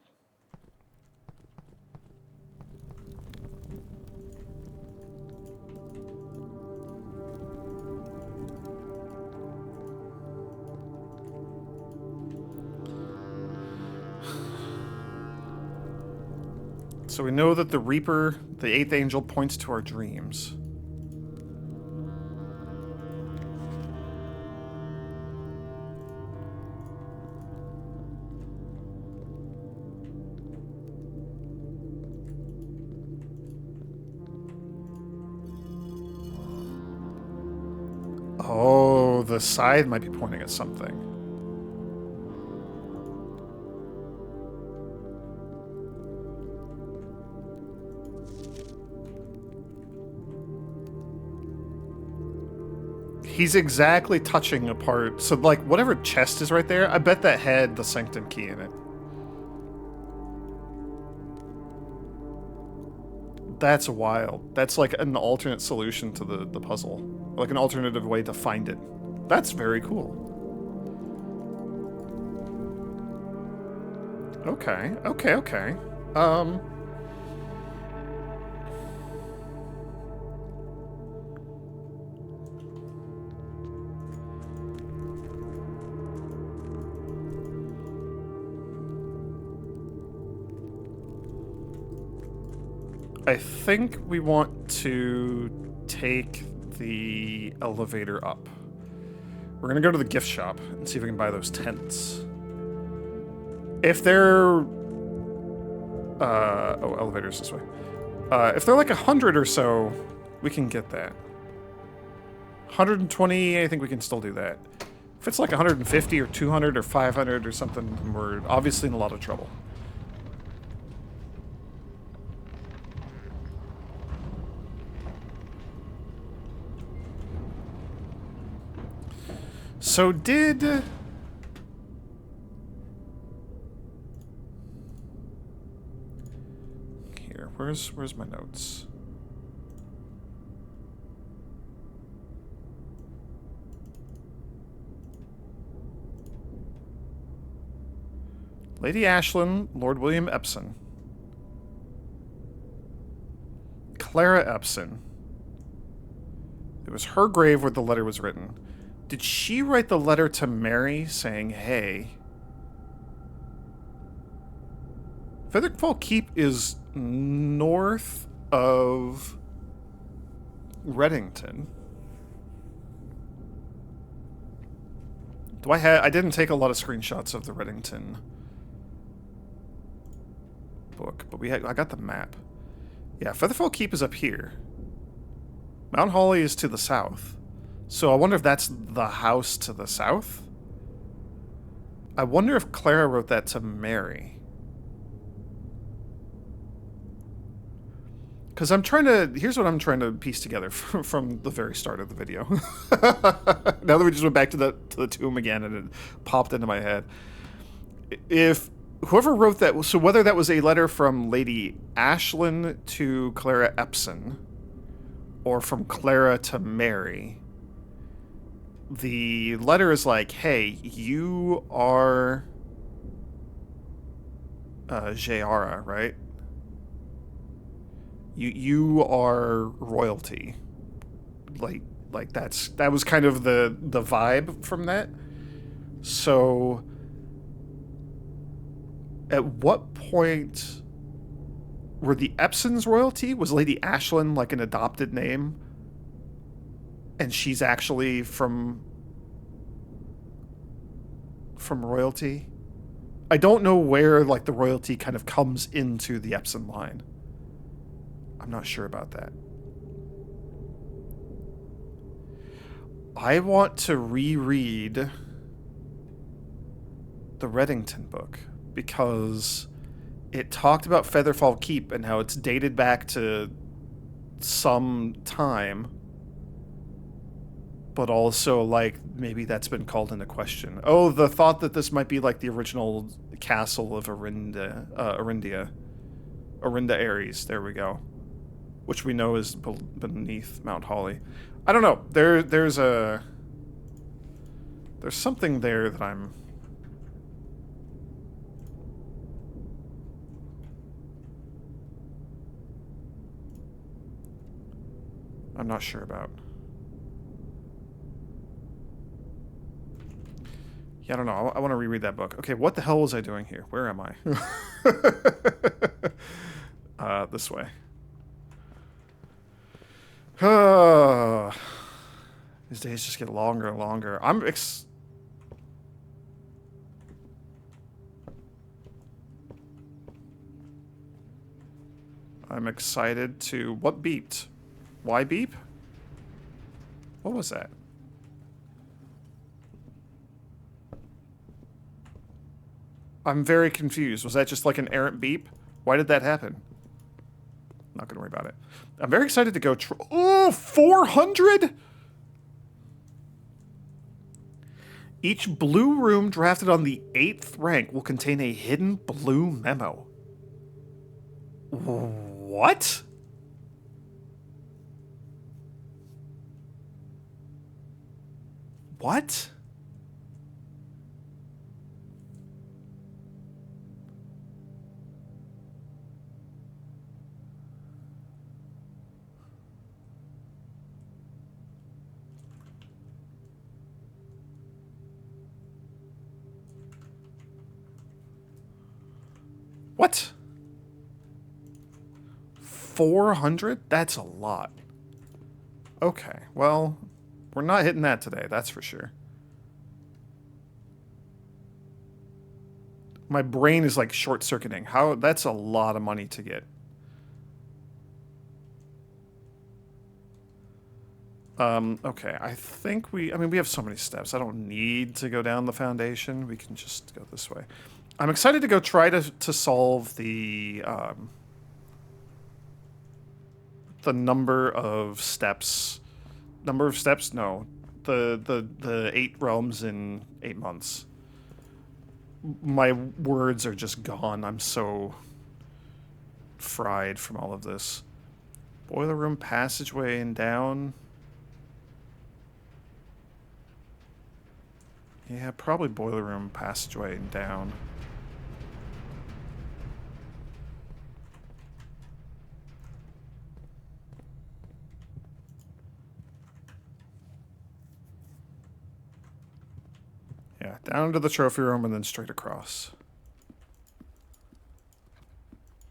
So we know that the Reaper, the 8th angel, points to our dreams. Oh, the scythe might be pointing at something. He's exactly touching a part. So, like, whatever chest is right there, I bet that had the Sanctum key in it. That's wild. That's like an alternate solution to the puzzle. Like an alternative way to find it. That's very cool. Okay, okay, okay. I think we want to take the elevator up. We're gonna go to the gift shop and see if we can buy those tents. If they're... oh, elevators this way. If they're like 100 or so, we can get that. 120, I think we can still do that. If it's like 150 or 200 or 500 or something, we're obviously in a lot of trouble. So did... Here, where's my notes? Lady Ashlyn, Lord William Epson. Clara Epson. It was her grave where the letter was written. Did she write the letter to Mary saying, hey... Featherfall Keep is north of Reddington. I didn't take a lot of screenshots of the Reddington book, but I got the map. Yeah, Featherfall Keep is up here. Mount Holly is to the south. So I wonder if that's the house to the south? I wonder if Clara wrote that to Mary. Because here's what I'm trying to piece together from the very start of the video. Now that we just went back to the tomb again and it popped into my head. If whoever wrote that, so whether that was a letter from Lady Ashlyn to Clara Epson, or from Clara to Mary, the letter is like, hey, you are Jayara, right? You are royalty. Like that was kind of the vibe from that. So at what point were the Epsons royalty? Was Lady Ashlyn like an adopted name? And she's actually from royalty? I don't know where like the royalty kind of comes into the Epson line. I'm not sure about that. I want to reread the Reddington book because it talked about Featherfall Keep and how it's dated back to some time, but also like maybe that's been called into question. Oh, the thought that this might be like the original castle of Arinda Ares. There we go. Which we know is beneath Mount Holly. I don't know. There's something there that I'm not sure about. Yeah, I don't know. I want to reread that book. Okay, what the hell was I doing here? Where am I? This way. These days just get longer and longer. I'm excited to... What beeped? Why beep? What was that? I'm very confused. Was that just like an errant beep? Why did that happen? Not gonna worry about it. I'm very excited to go oh, 400? Each blue room drafted on the 8th rank will contain a hidden blue memo. What? What? What? 400? That's a lot. Okay, well, we're not hitting that today, that's for sure. My brain is like short-circuiting. How? That's a lot of money to get. Okay, I think I mean, we have so many steps. I don't need to go down the foundation. We can just go this way. I'm excited to go try to solve the number of steps. Number of steps? No. The 8 realms in 8 months. My words are just gone. I'm so fried from all of this. Boiler room passageway and down. Yeah, probably boiler room passageway and down. Yeah, down to the trophy room and then straight across.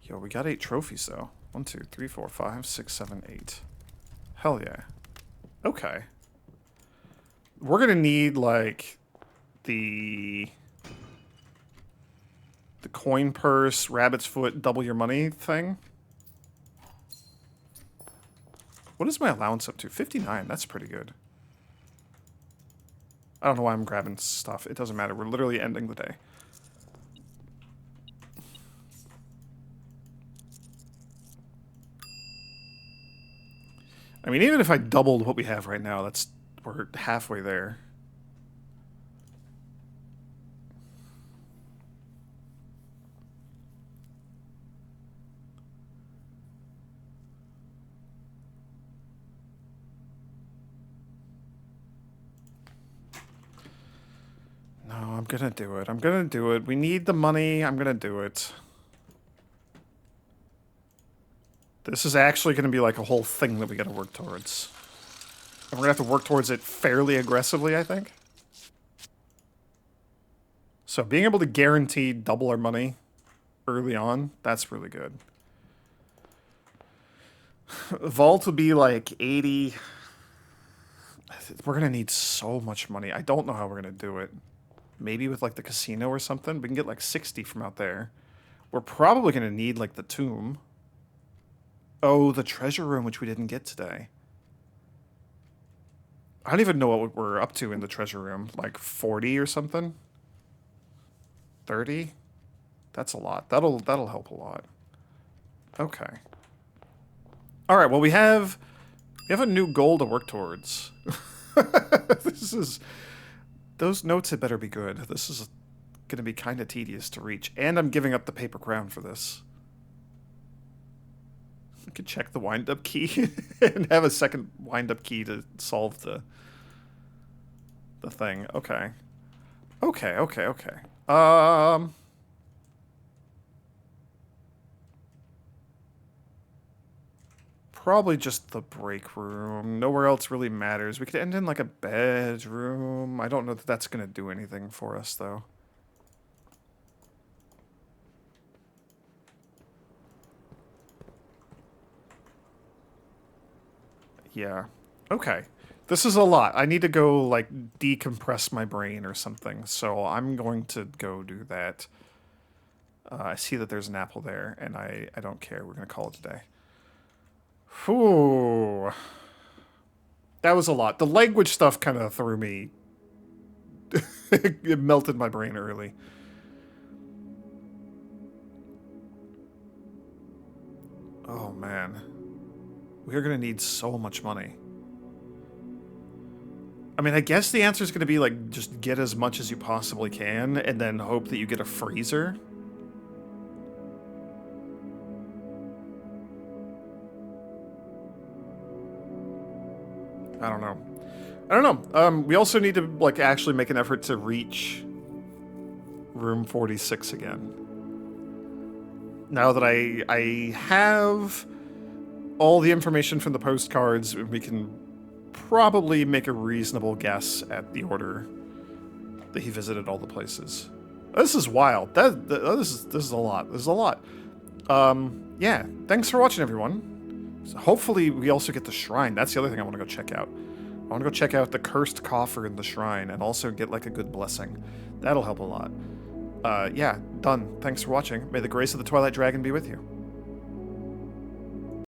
Yo, we got 8 trophies though. 1, 2, 3, 4, 5, 6, 7, 8. Hell yeah. Okay. We're gonna need like the coin purse, rabbit's foot, double your money thing. What is my allowance up to? 59. That's pretty good. I don't know why I'm grabbing stuff. It doesn't matter. We're literally ending the day. I mean, even if I doubled what we have right now, we're halfway there. No, I'm gonna do it. I'm gonna do it. We need the money. I'm gonna do it. This is actually gonna be like a whole thing that we gotta work towards. And we're gonna have to work towards it fairly aggressively, I think. So being able to guarantee double our money early on, that's really good. Vault would be like 80. We're gonna need so much money. I don't know how we're gonna do it. Maybe with like the casino or something. We can get like 60 from out there. We're probably gonna need like the tomb. Oh, the treasure room, which we didn't get today. I don't even know what we're up to in the treasure room. Like 40 or something? 30? That's a lot. That'll help a lot. Okay. Alright, well we have a new goal to work towards. Those notes had better be good. This is gonna be kinda tedious to reach. And I'm giving up the paper crown for this. I could check the wind-up key and have a second wind-up key to solve the thing. Okay. Okay. Probably just the break room. Nowhere else really matters. We could end in like a bedroom. I don't know that that's gonna do anything for us though. Yeah. Okay. This is a lot. I need to go, like, decompress my brain or something, so I'm going to go do that. I see that there's an apple there, and I don't care. We're going to call it a day. Whew. That was a lot. The language stuff kind of threw me. It melted my brain early. Oh, man. We're going to need so much money. I mean, I guess the answer is going to be, like, just get as much as you possibly can, and then hope that you get a freezer. I don't know. I don't know. We also need to, like, actually make an effort to reach room 46 again. Now that I have all the information from the postcards, we can probably make a reasonable guess at the order that he visited all the places. This is wild. This is a lot. This is a lot. Yeah. Thanks for watching, everyone. So hopefully we also get the shrine. That's the other thing I want to go check out. I want to go check out the cursed coffer in the shrine and also get, like, a good blessing. That'll help a lot. Yeah, done. Thanks for watching. May the grace of the Twilight Dragon be with you.